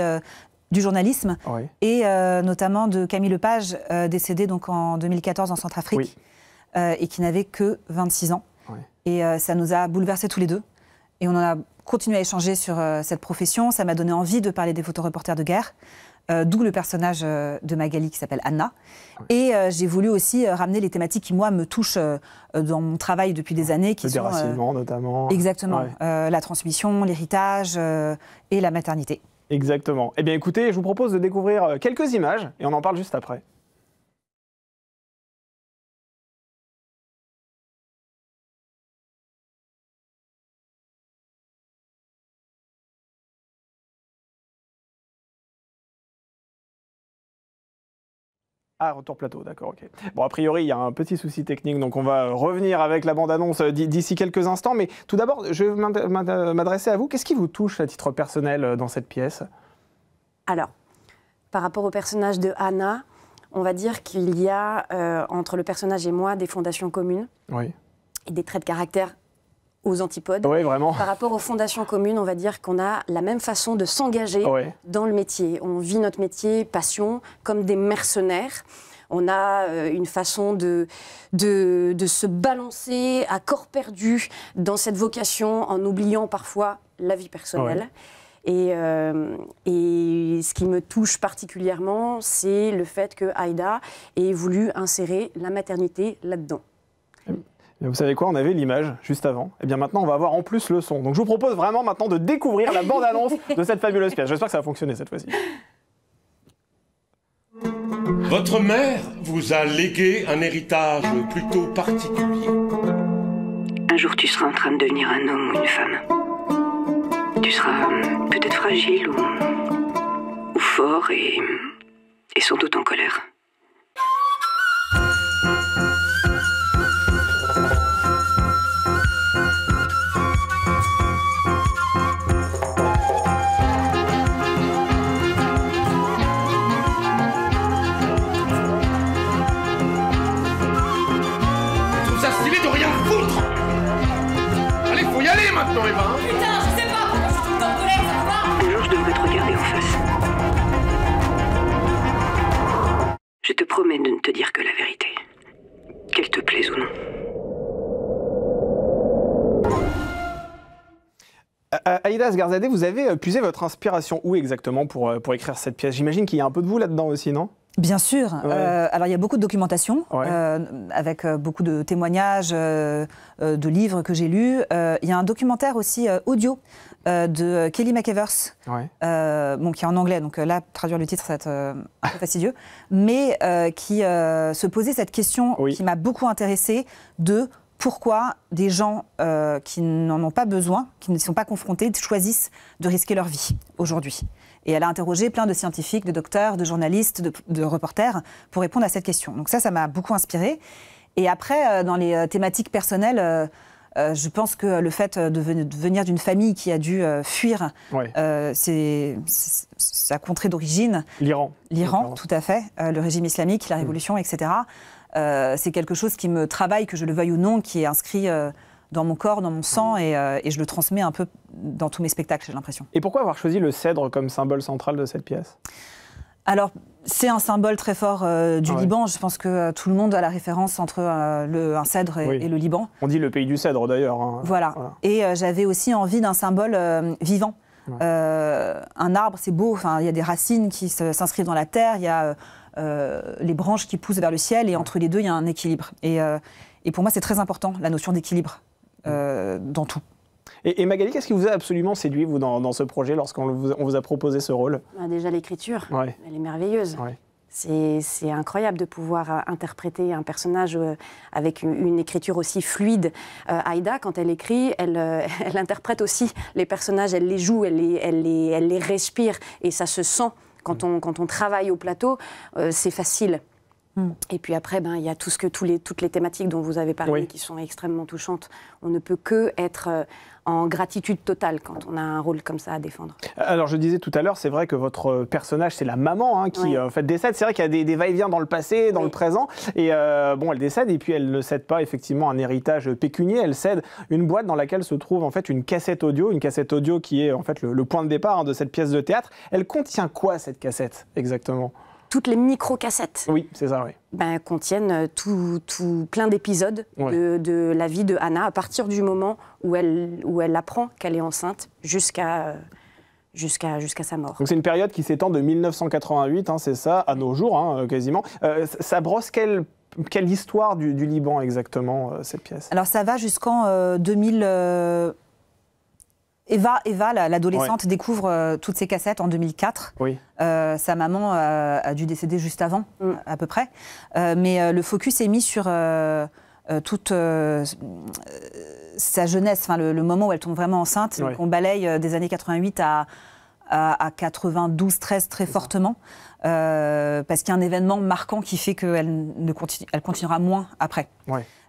du journalisme, oui. Et notamment de Camille Lepage, décédé donc en 2014 en Centrafrique, oui. Et qui n'avait que 26 ans. Oui. Et ça nous a bouleversés tous les deux. Et on en a continué à échanger sur cette profession. Ça m'a donné envie de parler des photoreporters de guerre, d'où le personnage de Magali qui s'appelle Anna. Oui. Et j'ai voulu aussi ramener les thématiques qui, moi, me touchent dans mon travail depuis des années. Qui le déracinement, notamment. Exactement. Ouais. La transmission, l'héritage et la maternité. Exactement. Eh bien écoutez, je vous propose de découvrir quelques images et on en parle juste après. Ah, retour plateau, d'accord, ok. Bon, a priori, il y a un petit souci technique, donc on va revenir avec la bande-annonce d'ici quelques instants. Mais tout d'abord, je vais m'adresser à vous. Qu'est-ce qui vous touche à titre personnel dans cette pièce ? Alors, par rapport au personnage de Anna, on va dire qu'il y a entre le personnage et moi des fondations communes. Oui. Et des traits de caractère aux antipodes. Oui, vraiment. Par rapport aux fondations communes, on va dire qu'on a la même façon de s'engager dans le métier. On vit notre métier, passion, comme des mercenaires. On a une façon de se balancer à corps perdu dans cette vocation en oubliant parfois la vie personnelle. Et ce qui me touche particulièrement, c'est le fait que Aïda ait voulu insérer la maternité là-dedans. Vous savez quoi, on avait l'image juste avant. Et bien maintenant, on va avoir en plus le son. Donc je vous propose vraiment maintenant de découvrir la bande-annonce de cette fabuleuse pièce. J'espère que ça va fonctionner cette fois-ci. Votre mère vous a légué un héritage plutôt particulier. Un jour, tu seras en train de devenir un homme ou une femme. Tu seras peut-être fragile ou fort et et sans doute en colère. Maintenant, Eva. Putain, je sais pas pourquoi je suis tout le temps en colère, ça va pas. Un jour, je devrais te regarder en face. Je te promets de ne te dire que la vérité. Qu'elle te plaise ou non. Aïda Asgarzadeh, vous avez puisé votre inspiration où exactement pour écrire cette pièce? J'imagine qu'il y a un peu de vous là-dedans aussi, non? Bien sûr. Ouais. Alors, il y a beaucoup de documentation, avec beaucoup de témoignages, de livres que j'ai lus. Il y a un documentaire aussi audio de Kelly McEvers, qui est en anglais, donc là, traduire le titre, ça va être un peu fastidieux, mais qui se posait cette question qui m'a beaucoup intéressée de pourquoi des gens qui n'en ont pas besoin, qui ne sont pas confrontés, choisissent de risquer leur vie aujourd'hui. Et elle a interrogé plein de scientifiques, de docteurs, de journalistes, de reporters pour répondre à cette question. Donc ça m'a beaucoup inspirée. Et après, dans les thématiques personnelles, je pense que le fait de venir d'une famille qui a dû fuir sa contrée d'origine, l'Iran, tout à fait, le régime islamique, la révolution, etc., c'est quelque chose qui me travaille, que je le veuille ou non, qui est inscrit dans mon corps, dans mon sang, et je le transmets un peu dans tous mes spectacles, j'ai l'impression. Et pourquoi avoir choisi le cèdre comme symbole central de cette pièce? Alors, c'est un symbole très fort du Liban. Je pense que tout le monde a la référence entre un cèdre et le Liban. On dit le pays du cèdre, d'ailleurs. Hein. Voilà. Et j'avais aussi envie d'un symbole vivant. Un arbre, c'est beau. Enfin, il y a des racines qui s'inscrivent dans la terre. Il y a les branches qui poussent vers le ciel. Et entre les deux, il y a un équilibre. Et pour moi, c'est très important, la notion d'équilibre dans tout. Et Magali, qu'est-ce qui vous a absolument séduit, vous, dans ce projet, lorsqu'on vous a proposé ce rôle? Déjà, l'écriture, elle est merveilleuse. C'est incroyable de pouvoir interpréter un personnage avec une écriture aussi fluide. Aïda, quand elle écrit, elle interprète aussi les personnages, elle les joue, elle les respire, et ça se sent. Quand on travaille au plateau, c'est facile. Et puis après, il y a toutes les thématiques dont vous avez parlé qui sont extrêmement touchantes. On ne peut que être en gratitude totale quand on a un rôle comme ça à défendre. Alors je disais tout à l'heure, c'est vrai que votre personnage, c'est la maman qui en fait décède. C'est vrai qu'il y a des va-et-vient dans le passé, dans le présent. Et elle décède et puis elle ne cède pas effectivement un héritage pécunier. Elle cède une boîte dans laquelle se trouve en fait une cassette audio qui est en fait le point de départ de cette pièce de théâtre. Elle contient quoi, cette cassette exactement? Toutes les micro-cassettes c'est ça, contiennent plein d'épisodes de la vie de Anna à partir du moment où elle apprend qu'elle est enceinte jusqu'à sa mort. Donc c'est une période qui s'étend de 1988, c'est ça, à nos jours, quasiment. Ça brosse quelle histoire du Liban exactement, cette pièce? Alors ça va jusqu'en 2000... Eva, l'adolescente, découvre toutes ces cassettes en 2004. Sa maman a dû décéder juste avant, à peu près. Mais le focus est mis sur toute sa jeunesse, le moment où elle tombe vraiment enceinte. Donc on balaye des années 88 à 92, 13 très fortement. Parce qu'il y a un événement marquant qui fait qu'elle continuera moins après.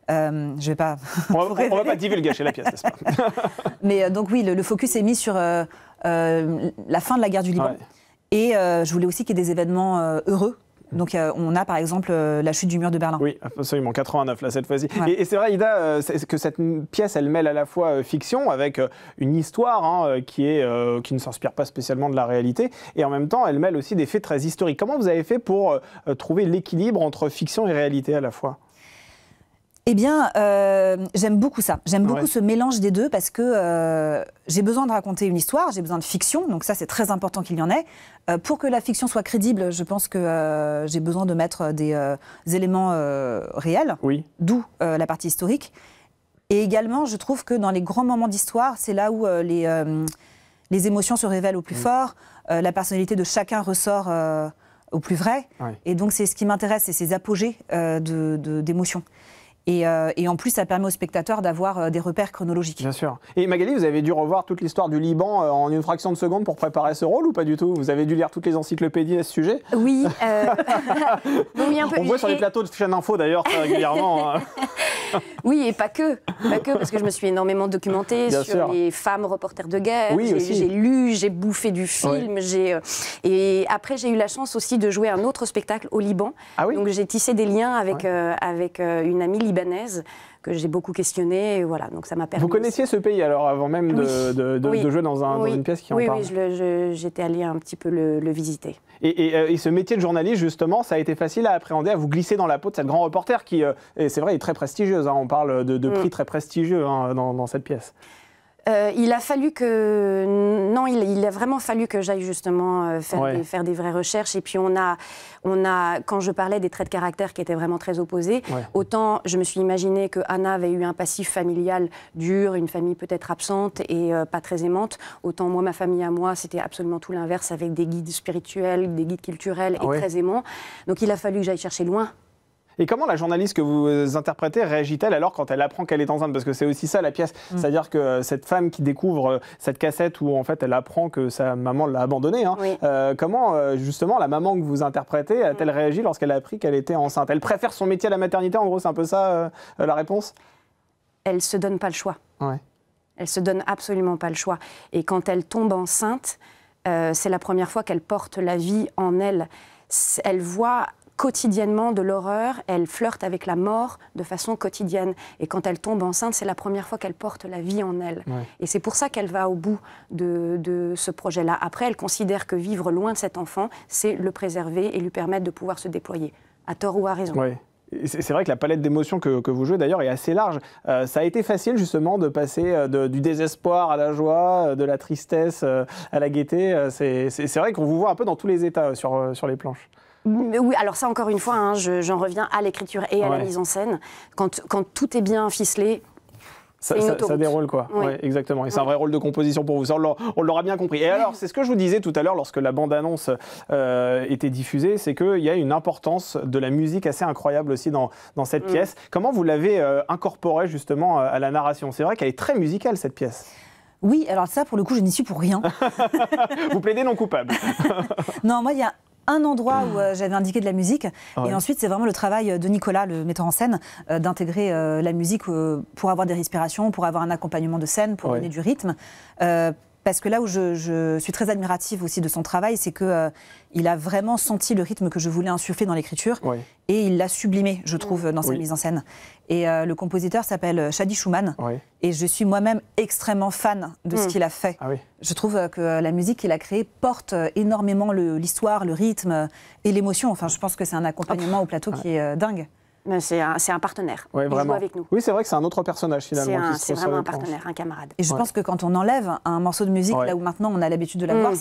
Je vais pas... On va pas divulgacher la pièce, n'est-ce pas? Mais donc oui, le focus est mis sur la fin de la guerre du Liban. Et je voulais aussi qu'il y ait des événements heureux. Donc on a par exemple la chute du mur de Berlin. Oui, absolument, 89 là cette fois-ci. Et c'est vrai, Aïda, que cette pièce, elle mêle à la fois fiction avec une histoire qui ne s'inspire pas spécialement de la réalité, et en même temps, elle mêle aussi des faits très historiques. Comment vous avez fait pour trouver l'équilibre entre fiction et réalité à la fois? Eh bien, j'aime beaucoup ça. J'aime beaucoup ce mélange des deux parce que j'ai besoin de raconter une histoire, j'ai besoin de fiction, donc ça c'est très important qu'il y en ait. Pour que la fiction soit crédible, je pense que j'ai besoin de mettre des éléments réels, d'où la partie historique. Et également, je trouve que dans les grands moments d'histoire, c'est là où les émotions se révèlent au plus fort, la personnalité de chacun ressort au plus vrai. Et donc c'est ce qui m'intéresse, c'est ces apogées d'émotions. Et en plus, ça permet aux spectateurs d'avoir des repères chronologiques. Bien sûr. Et Magali, vous avez dû revoir toute l'histoire du Liban en une fraction de seconde pour préparer ce rôle ou pas du tout? Vous avez dû lire toutes les encyclopédies à ce sujet? Oui. Oui, un peu. On voit sur les plateaux de chaîne info d'ailleurs très régulièrement. Oui, et pas que, parce que je me suis énormément documentée sur les femmes reporters de guerre. Oui, j'ai lu, j'ai bouffé du film. Et après, j'ai eu la chance aussi de jouer un autre spectacle au Liban. Ah oui. Donc j'ai tissé des liens avec une amie libanaise que j'ai beaucoup questionnée. Et voilà, donc ça m'a permis. Vous connaissiez ce pays alors avant même de jouer dans une pièce qui en parle? Oui, j'étais allée un petit peu le visiter. Et ce métier de journaliste, justement, ça a été facile à appréhender, à vous glisser dans la peau de cette grand reporter qui, et c'est vrai, est très prestigieuse. On parle de prix très prestigieux dans cette pièce. Il a fallu que... Non, il a vraiment fallu que j'aille justement faire des vraies recherches. Et puis on a, quand je parlais des traits de caractère qui étaient vraiment très opposés, autant je me suis imaginé que Anna avait eu un passif familial dur, une famille peut-être absente et pas très aimante, autant moi, ma famille à moi, c'était absolument tout l'inverse, avec des guides spirituels, des guides culturels et très aimants. Donc il a fallu que j'aille chercher loin. Et comment la journaliste que vous interprétez réagit-elle alors quand elle apprend qu'elle est enceinte? Parce que c'est aussi ça la pièce, c'est-à-dire que cette femme qui découvre cette cassette où en fait elle apprend que sa maman l'a abandonnée, comment justement la maman que vous interprétez a-t-elle réagi lorsqu'elle a appris qu'elle était enceinte? Elle préfère son métier à la maternité, en gros, c'est un peu ça la réponse? Elle se donne pas le choix. Elle se donne absolument pas le choix. Et quand elle tombe enceinte, c'est la première fois qu'elle porte la vie en elle. Elle voit quotidiennement de l'horreur, elle flirte avec la mort de façon quotidienne. Et quand elle tombe enceinte, c'est la première fois qu'elle porte la vie en elle. Et c'est pour ça qu'elle va au bout de ce projet-là. Après, elle considère que vivre loin de cet enfant, c'est le préserver et lui permettre de pouvoir se déployer, à tort ou à raison. C'est vrai que la palette d'émotions que vous jouez d'ailleurs est assez large. Ça a été facile justement de passer du désespoir à la joie, de la tristesse à la gaieté. C'est vrai qu'on vous voit un peu dans tous les états sur les planches. Oui, alors ça encore une fois, j'en reviens à l'écriture et à la mise en scène. Quand tout est bien ficelé, ça déroule quoi. Exactement. Et c'est un vrai rôle de composition pour vous. Ça, on l'aura bien compris. Et alors, c'est ce que je vous disais tout à l'heure lorsque la bande-annonce était diffusée, c'est qu'il y a une importance de la musique assez incroyable aussi dans cette pièce. Comment vous l'avez incorporée justement à la narration? C'est vrai qu'elle est très musicale cette pièce. Oui, alors ça pour le coup je n'y suis pour rien. Vous plaidez non coupable. Non, moi il y a un endroit où j'avais indiqué de la musique, et ensuite c'est vraiment le travail de Nicolas, le metteur en scène, d'intégrer la musique pour avoir des respirations, pour avoir un accompagnement de scène, pour donner du rythme. Parce que là où je suis très admirative aussi de son travail, c'est qu'il a vraiment senti le rythme que je voulais insuffler dans l'écriture, et il l'a sublimé, je trouve, dans sa mise en scène. Et le compositeur s'appelle Shadi Schumann, et je suis moi-même extrêmement fan de ce qu'il a fait. Je trouve que la musique qu'il a créée porte énormément l'histoire, le rythme et l'émotion. Enfin, je pense que c'est un accompagnement au plateau qui est dingue. C'est un partenaire. Il joue avec nous. Oui, c'est vrai que c'est un autre personnage finalement. C'est vraiment un partenaire, un camarade. Et je pense que quand on enlève un morceau de musique, là où maintenant on a l'habitude de la voir,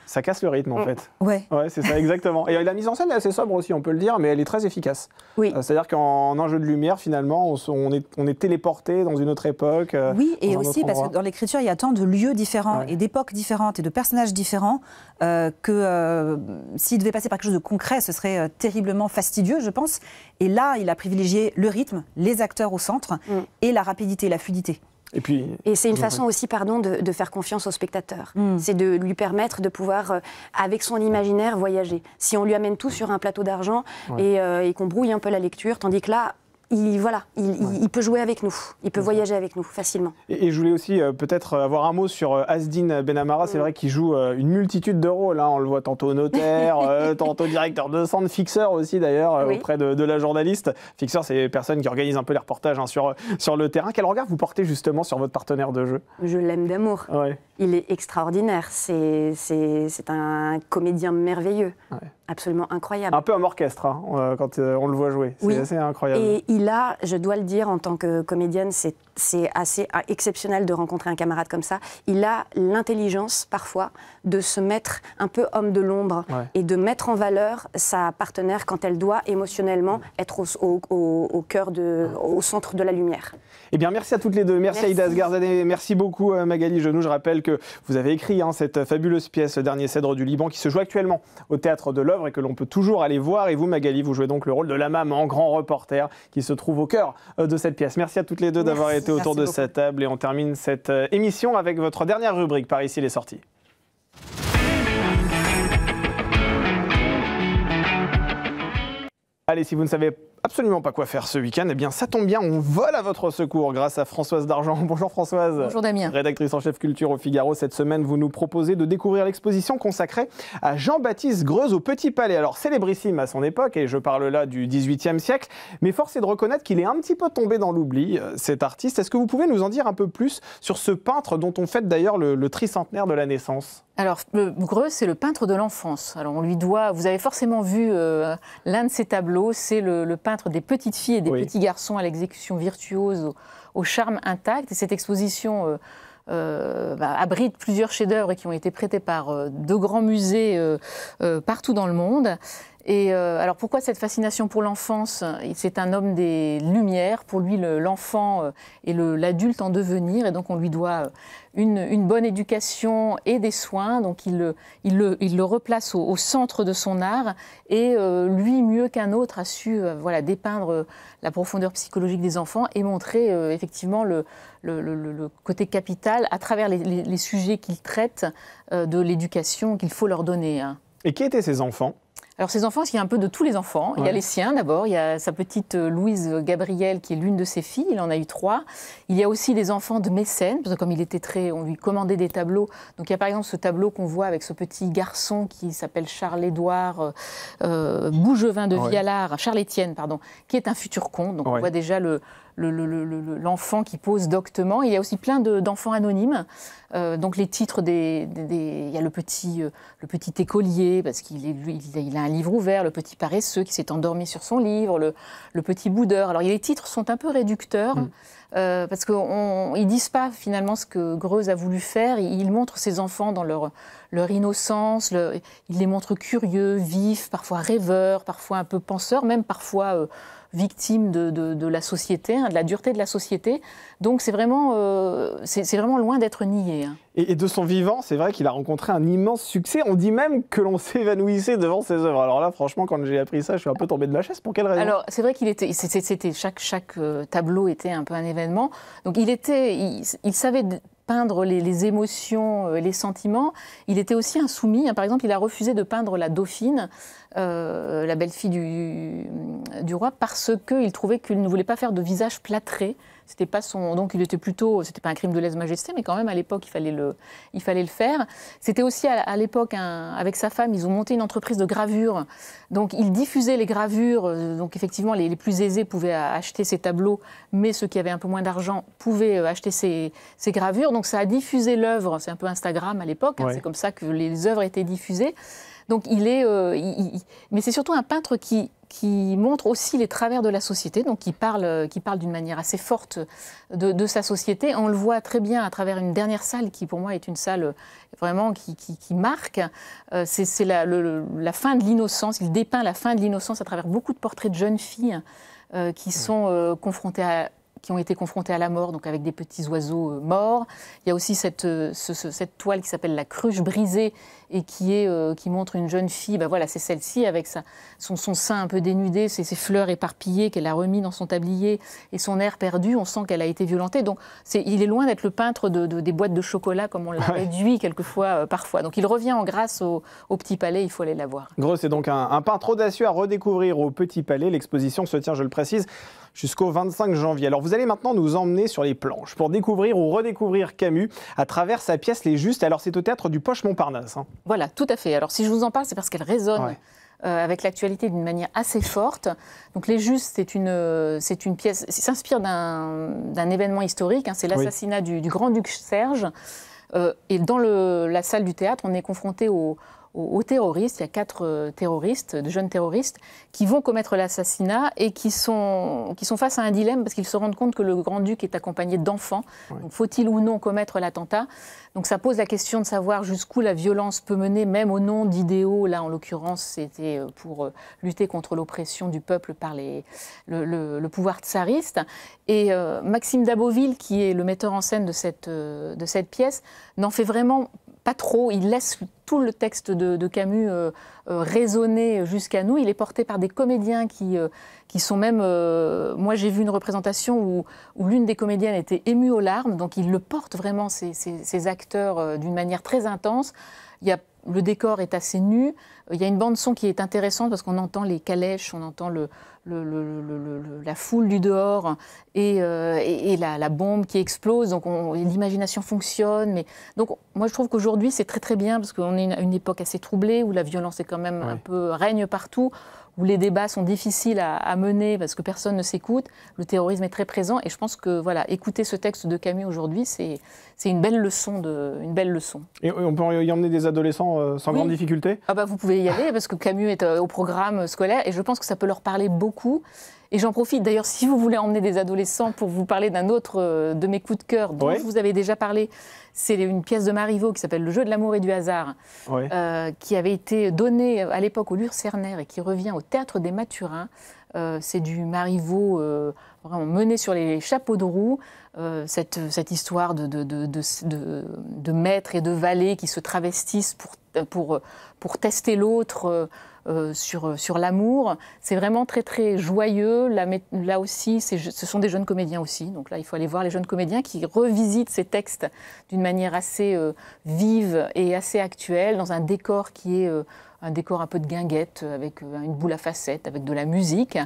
ça casse le rythme en fait. Ouais, c'est ça, exactement. Et la mise en scène est assez sobre aussi, on peut le dire, mais elle est très efficace. C'est-à-dire qu'en un jeu de lumière, finalement, on est téléporté dans une autre époque. Oui, et aussi parce que dans l'écriture, il y a tant de lieux différents et d'époques différentes et de personnages différents que s'il devait passer par quelque chose de concret, ce serait terriblement fastidieux, je pense. Et là, il a privilégié le rythme, les acteurs au centre et la rapidité, la fluidité. Et c'est une façon aussi, de faire confiance au spectateur. C'est de lui permettre de pouvoir, avec son imaginaire, voyager. Si on lui amène tout sur un plateau d'argent et qu'on brouille un peu la lecture, tandis que là, il peut jouer avec nous, il peut voyager avec nous facilement. Et je voulais aussi peut-être avoir un mot sur Asdine Benamara. C'est vrai qu'il joue une multitude de rôles. On le voit tantôt notaire, tantôt directeur de centre, fixeur aussi d'ailleurs, auprès de la journaliste. Fixeur, c'est les personnes qui organisent un peu les reportages sur le terrain. Quel regard vous portez justement sur votre partenaire de jeu? Je l'aime d'amour. Il est extraordinaire. C'est un comédien merveilleux. Absolument incroyable. Un peu un orchestre quand on le voit jouer. C'est assez incroyable. Et il a, je dois le dire, en tant que comédienne, c'est assez exceptionnel de rencontrer un camarade comme ça. Il a l'intelligence, parfois, de se mettre un peu homme de l'ombre et de mettre en valeur sa partenaire quand elle doit émotionnellement être au cœur, au centre de la lumière. Eh bien, merci à toutes les deux. Merci à Ida Asghardadeh. Merci beaucoup Magali Genoux. Je rappelle que vous avez écrit cette fabuleuse pièce, Le Dernier Cèdre du Liban, qui se joue actuellement au Théâtre de l'Œuvre. l'œuvre et que l'on peut toujours aller voir. Et vous, Magali, vous jouez donc le rôle de la maman, grand reporter, qui se trouve au cœur de cette pièce. Merci à toutes les deux d'avoir été autour de cette table. Et on termine cette émission avec votre dernière rubrique, Par ici les sorties. Allez, si vous ne savez absolument pas quoi faire ce week-end, eh bien ça tombe bien, on vole à votre secours grâce à Françoise Dargent. Bonjour Françoise. Bonjour Damien. Rédactrice en chef culture au Figaro. Cette semaine, vous nous proposez de découvrir l'exposition consacrée à Jean-Baptiste Greuze au Petit Palais. Alors célébrissime à son époque, et je parle là du XVIIIe siècle, mais force est de reconnaître qu'il est un petit peu tombé dans l'oubli, cet artiste. Est-ce que vous pouvez nous en dire un peu plus sur ce peintre dont on fête d'ailleurs le tricentenaire de la naissance ? Alors, Greuze, c'est le peintre de l'enfance. Alors, on lui doit, vous avez forcément vu l'un de ses tableaux, c'est le peintre des petites filles et des petits garçons à l'exécution virtuose, au charme intact. Et cette exposition abrite plusieurs chefs-d'œuvre qui ont été prêtés par de grands musées partout dans le monde. Et alors pourquoi cette fascination pour l'enfance ? C'est un homme des Lumières. Pour lui, l'enfant est l'adulte en devenir, et donc on lui doit une bonne éducation et des soins. Donc il le replace au centre de son art, et lui, mieux qu'un autre, a su dépeindre la profondeur psychologique des enfants et montrer effectivement le côté capital à travers les sujets qu'il traite de l'éducation qu'il faut leur donner. Et qui étaient ces enfants ? Alors ces enfants, il y a un peu de tous les enfants. Il y a les siens d'abord, il y a sa petite Louise Gabrielle qui est l'une de ses filles, il en a eu 3. Il y a aussi des enfants de mécènes, parce que comme il était on lui commandait des tableaux. Donc il y a par exemple ce tableau qu'on voit avec ce petit garçon qui s'appelle Charles-Édouard Bougevin de Vialard, Charles-Étienne, pardon, qui est un futur comte. Donc on voit déjà l'enfant qui pose doctement. Il y a aussi plein d'enfants anonymes. Donc les titres il y a le petit écolier, parce qu'il a un livre ouvert, le petit paresseux qui s'est endormi sur son livre, le petit boudeur. Alors les titres sont un peu réducteurs, parce qu'ils ne disent pas finalement ce que Greuze a voulu faire. Il montre ses enfants dans leur innocence, il les montre curieux, vifs, parfois rêveurs, parfois un peu penseurs, même parfois victimes de la société, de la dureté de la société. Donc c'est vraiment loin d'être nié. Et de son vivant, c'est vrai qu'il a rencontré un immense succès. On dit même que l'on s'évanouissait devant ses œuvres. Alors là, franchement, quand j'ai appris ça, je suis un peu tombé de ma chaise. Pour quelle raison ? Alors c'est vrai chaque tableau était un peu un événement. Donc il savait peindre les émotions, les sentiments. Il était aussi insoumis. Par exemple, il a refusé de peindre la Dauphine, la belle-fille du roi, parce qu'il trouvait qu'il ne voulait pas faire de visage plâtré. C'était pas donc c'était pas un crime de lèse-majesté, mais quand même à l'époque il fallait le faire. C'était aussi à l'époque avec sa femme, ils ont monté une entreprise de gravure. Donc ils diffusaient les gravures. Donc effectivement les plus aisés pouvaient acheter ces tableaux, mais ceux qui avaient un peu moins d'argent pouvaient acheter ces gravures. Donc ça a diffusé l'œuvre. C'est un peu Instagram à l'époque. C'est comme ça que les œuvres étaient diffusées. Donc mais c'est surtout un peintre qui montre aussi les travers de la société, donc qui parle d'une manière assez forte de sa société. On le voit très bien à travers une dernière salle qui, pour moi, est une salle vraiment qui marque. C'est la fin de l'innocence. Il dépeint la fin de l'innocence à travers beaucoup de portraits de jeunes filles qui ont été confrontés à la mort, donc avec des petits oiseaux morts. Il y a aussi cette toile qui s'appelle La Cruche brisée et qui montre une jeune fille, c'est celle-ci avec son sein un peu dénudé, ses fleurs éparpillées qu'elle a remis dans son tablier et son air perdu. On sent qu'elle a été violentée. Donc il est loin d'être le peintre des boîtes de chocolat comme on l'a réduit quelquefois, parfois. Donc il revient en grâce au Petit Palais, il faut aller la voir. Greuze, c'est donc un peintre audacieux à redécouvrir au Petit Palais. L'exposition se tient, je le précise, jusqu'au 25 janvier. Alors vous allez maintenant nous emmener sur les planches pour découvrir ou redécouvrir Camus à travers sa pièce Les Justes. Alors c'est au théâtre du Poche Montparnasse. Voilà, tout à fait. Alors si je vous en parle, c'est parce qu'elle résonne avec l'actualité d'une manière assez forte. Donc Les Justes, c'est une pièce, s'inspire d'un événement historique. C'est l'assassinat du grand-duc Serge. Et dans la salle du théâtre, on est confronté aux terroristes. Il y a 4 terroristes, de jeunes terroristes, qui vont commettre l'assassinat et qui sont face à un dilemme parce qu'ils se rendent compte que le grand-duc est accompagné d'enfants. Donc, faut-il ou non commettre l'attentat ? Donc ça pose la question de savoir jusqu'où la violence peut mener, même au nom d'idéaux. Là, en l'occurrence, c'était pour lutter contre l'oppression du peuple par le pouvoir tsariste. Et Maxime Daboville, qui est le metteur en scène de cette pièce, n'en fait vraiment pas trop. Il laisse tout le texte de Camus résonner jusqu'à nous. Il est porté par des comédiens qui sont même... moi, j'ai vu une représentation où l'une des comédiennes était émue aux larmes. Donc, il le porte vraiment, ces acteurs, d'une manière très intense. Le décor est assez nu. Il y a une bande-son qui est intéressante parce qu'on entend les calèches, on entend la foule du dehors et la bombe qui explose. Donc l'imagination fonctionne. Donc moi je trouve qu'aujourd'hui c'est très très bien parce qu'on est à une époque assez troublée où la violence est quand même un peu règne partout, où les débats sont difficiles à mener parce que personne ne s'écoute. Le terrorisme est très présent et je pense que voilà, écouter ce texte de Camus aujourd'hui, c'est une belle leçon. Et on peut y emmener des adolescents sans grande difficulté ? Ah bah vous pouvez y aller parce que Camus est au programme scolaire et je pense que ça peut leur parler beaucoup. Et j'en profite d'ailleurs, si vous voulez emmener des adolescents, pour vous parler d'un autre de mes coups de cœur dont je vous avais déjà parlé. C'est une pièce de Marivaux qui s'appelle Le jeu de l'amour et du hasard, qui avait été donnée à l'époque au Lucernaire et qui revient au Théâtre des Mathurins. C'est du Marivaux vraiment mené sur les chapeaux de roue, cette histoire de maîtres et de valets qui se travestissent pour tester l'autre sur l'amour. C'est vraiment très très joyeux. Là aussi, ce sont des jeunes comédiens aussi. Donc là, il faut aller voir les jeunes comédiens qui revisitent ces textes d'une manière assez vive et assez actuelle, dans un décor qui est un décor un peu de guinguette, avec une boule à facettes, avec de la musique.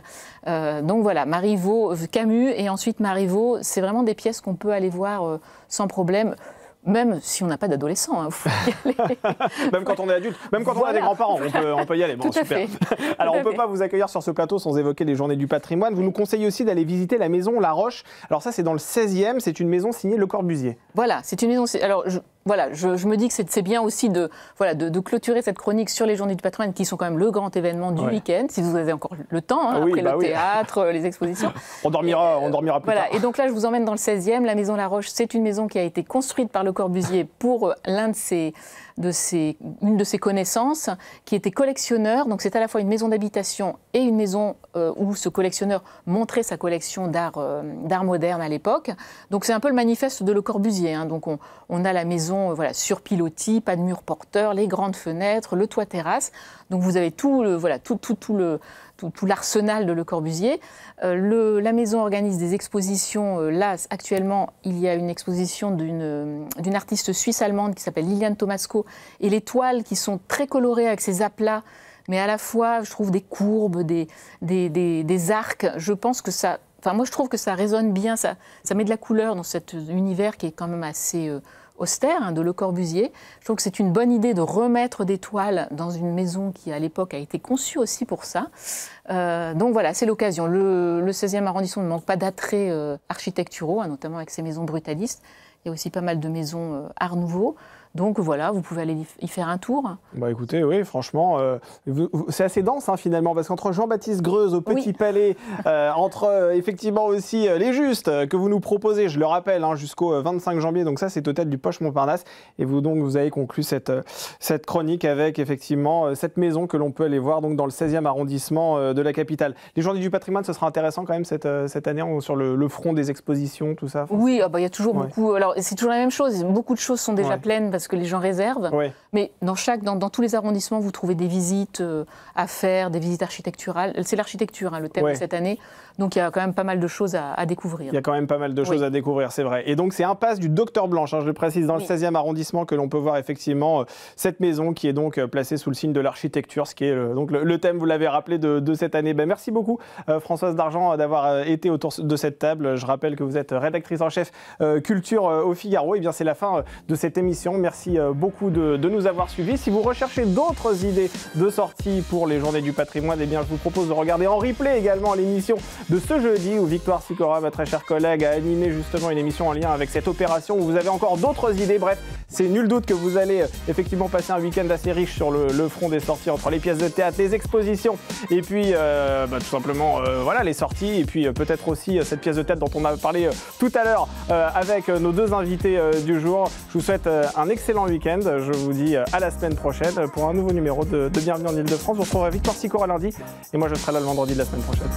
Donc voilà, Marivaux, Camus et ensuite Marivaux, c'est vraiment des pièces qu'on peut aller voir sans problème. Même si on n'a pas d'adolescents, faut y aller. Même quand on est adulte, même quand on a des grands-parents, on peut y aller. Bon, tout à super. fait. Alors, on ne peut pas vous accueillir sur ce plateau sans évoquer les Journées du patrimoine. Vous nous conseillez aussi d'aller visiter la maison La Roche. Alors ça, c'est dans le 16e, c'est une maison signée Le Corbusier. Voilà, c'est une maison... Alors, je me dis que c'est bien aussi de clôturer cette chronique sur les Journées du patrimoine, qui sont quand même le grand événement du week-end, si vous avez encore le temps, après le théâtre, les expositions. On dormira plus tard. Et donc là, je vous emmène dans le 16e. La maison La Roche, c'est une maison qui a été construite par Le Corbusier pour une de ses connaissances, qui était collectionneur. Donc c'est à la fois une maison d'habitation et une maison où ce collectionneur montrait sa collection d'art moderne à l'époque. Donc c'est un peu le manifeste de Le Corbusier. Donc on a la maison sur pilotis, pas de murs porteurs, les grandes fenêtres, le toit terrasse. Donc vous avez tout l'arsenal de Le Corbusier. La maison organise des expositions. Là, actuellement, il y a une exposition d'une artiste suisse-allemande qui s'appelle Liliane Tomasco. Et les toiles qui sont très colorées avec ces aplats, mais à la fois, je trouve, des courbes, des arcs. Je pense que ça... Enfin, moi, je trouve que ça résonne bien. Ça met de la couleur dans cet univers qui est quand même assez... austère, de Le Corbusier. Je trouve que c'est une bonne idée de remettre des toiles dans une maison qui, à l'époque, a été conçue aussi pour ça. Donc voilà, c'est l'occasion. Le 16e arrondissement ne manque pas d'attraits architecturaux, notamment avec ses maisons brutalistes. Il y a aussi pas mal de maisons Art Nouveau. Donc voilà, vous pouvez aller y faire un tour. Bah écoutez, oui, franchement, c'est assez dense finalement, parce qu'entre Jean-Baptiste Greuze au Petit Palais, entre effectivement aussi les Justes que vous nous proposez, je le rappelle, jusqu'au 25 janvier, donc ça c'est au Théâtre du Poche Montparnasse, et vous avez conclu cette chronique avec effectivement cette maison que l'on peut aller voir donc dans le 16e arrondissement de la capitale. Les Journées du patrimoine, ce sera intéressant quand même cette année sur le front des expositions, tout ça. Oui, il y a toujours beaucoup. Alors c'est toujours la même chose. Beaucoup de choses sont déjà pleines parce que les gens réservent. Mais dans tous les arrondissements, vous trouvez des visites à faire, des visites architecturales. C'est l'architecture, le thème de cette année. Donc il y a quand même pas mal de choses à découvrir. Il y a quand même pas mal de choses à découvrir, c'est vrai. Et donc c'est impasse du Docteur Blanche, je le précise, dans le 16e arrondissement, que l'on peut voir effectivement cette maison qui est donc placée sous le signe de l'architecture, ce qui est donc le thème, vous l'avez rappelé, de cette année. Merci beaucoup Françoise Dargent d'avoir été autour de cette table. Je rappelle que vous êtes rédactrice en chef culture au Figaro. Et bien c'est la fin de cette émission. Merci beaucoup de nous avoir suivis. Si vous recherchez d'autres idées de sortie pour les Journées du patrimoine, je vous propose de regarder en replay également l'émission de ce jeudi où Victoire Sicora, ma très chère collègue, a animé justement une émission en lien avec cette opération où vous avez encore d'autres idées. Bref, c'est nul doute que vous allez effectivement passer un week-end assez riche sur le front des sorties entre les pièces de théâtre, les expositions et puis tout simplement les sorties et puis peut-être aussi cette pièce de théâtre dont on a parlé tout à l'heure avec nos deux invités du jour. Je vous souhaite un excellent week-end. Je vous dis à la semaine prochaine pour un nouveau numéro de Bienvenue en Ile-de-France. Vous retrouverez Victoire Sicora lundi et moi je serai là le vendredi de la semaine prochaine.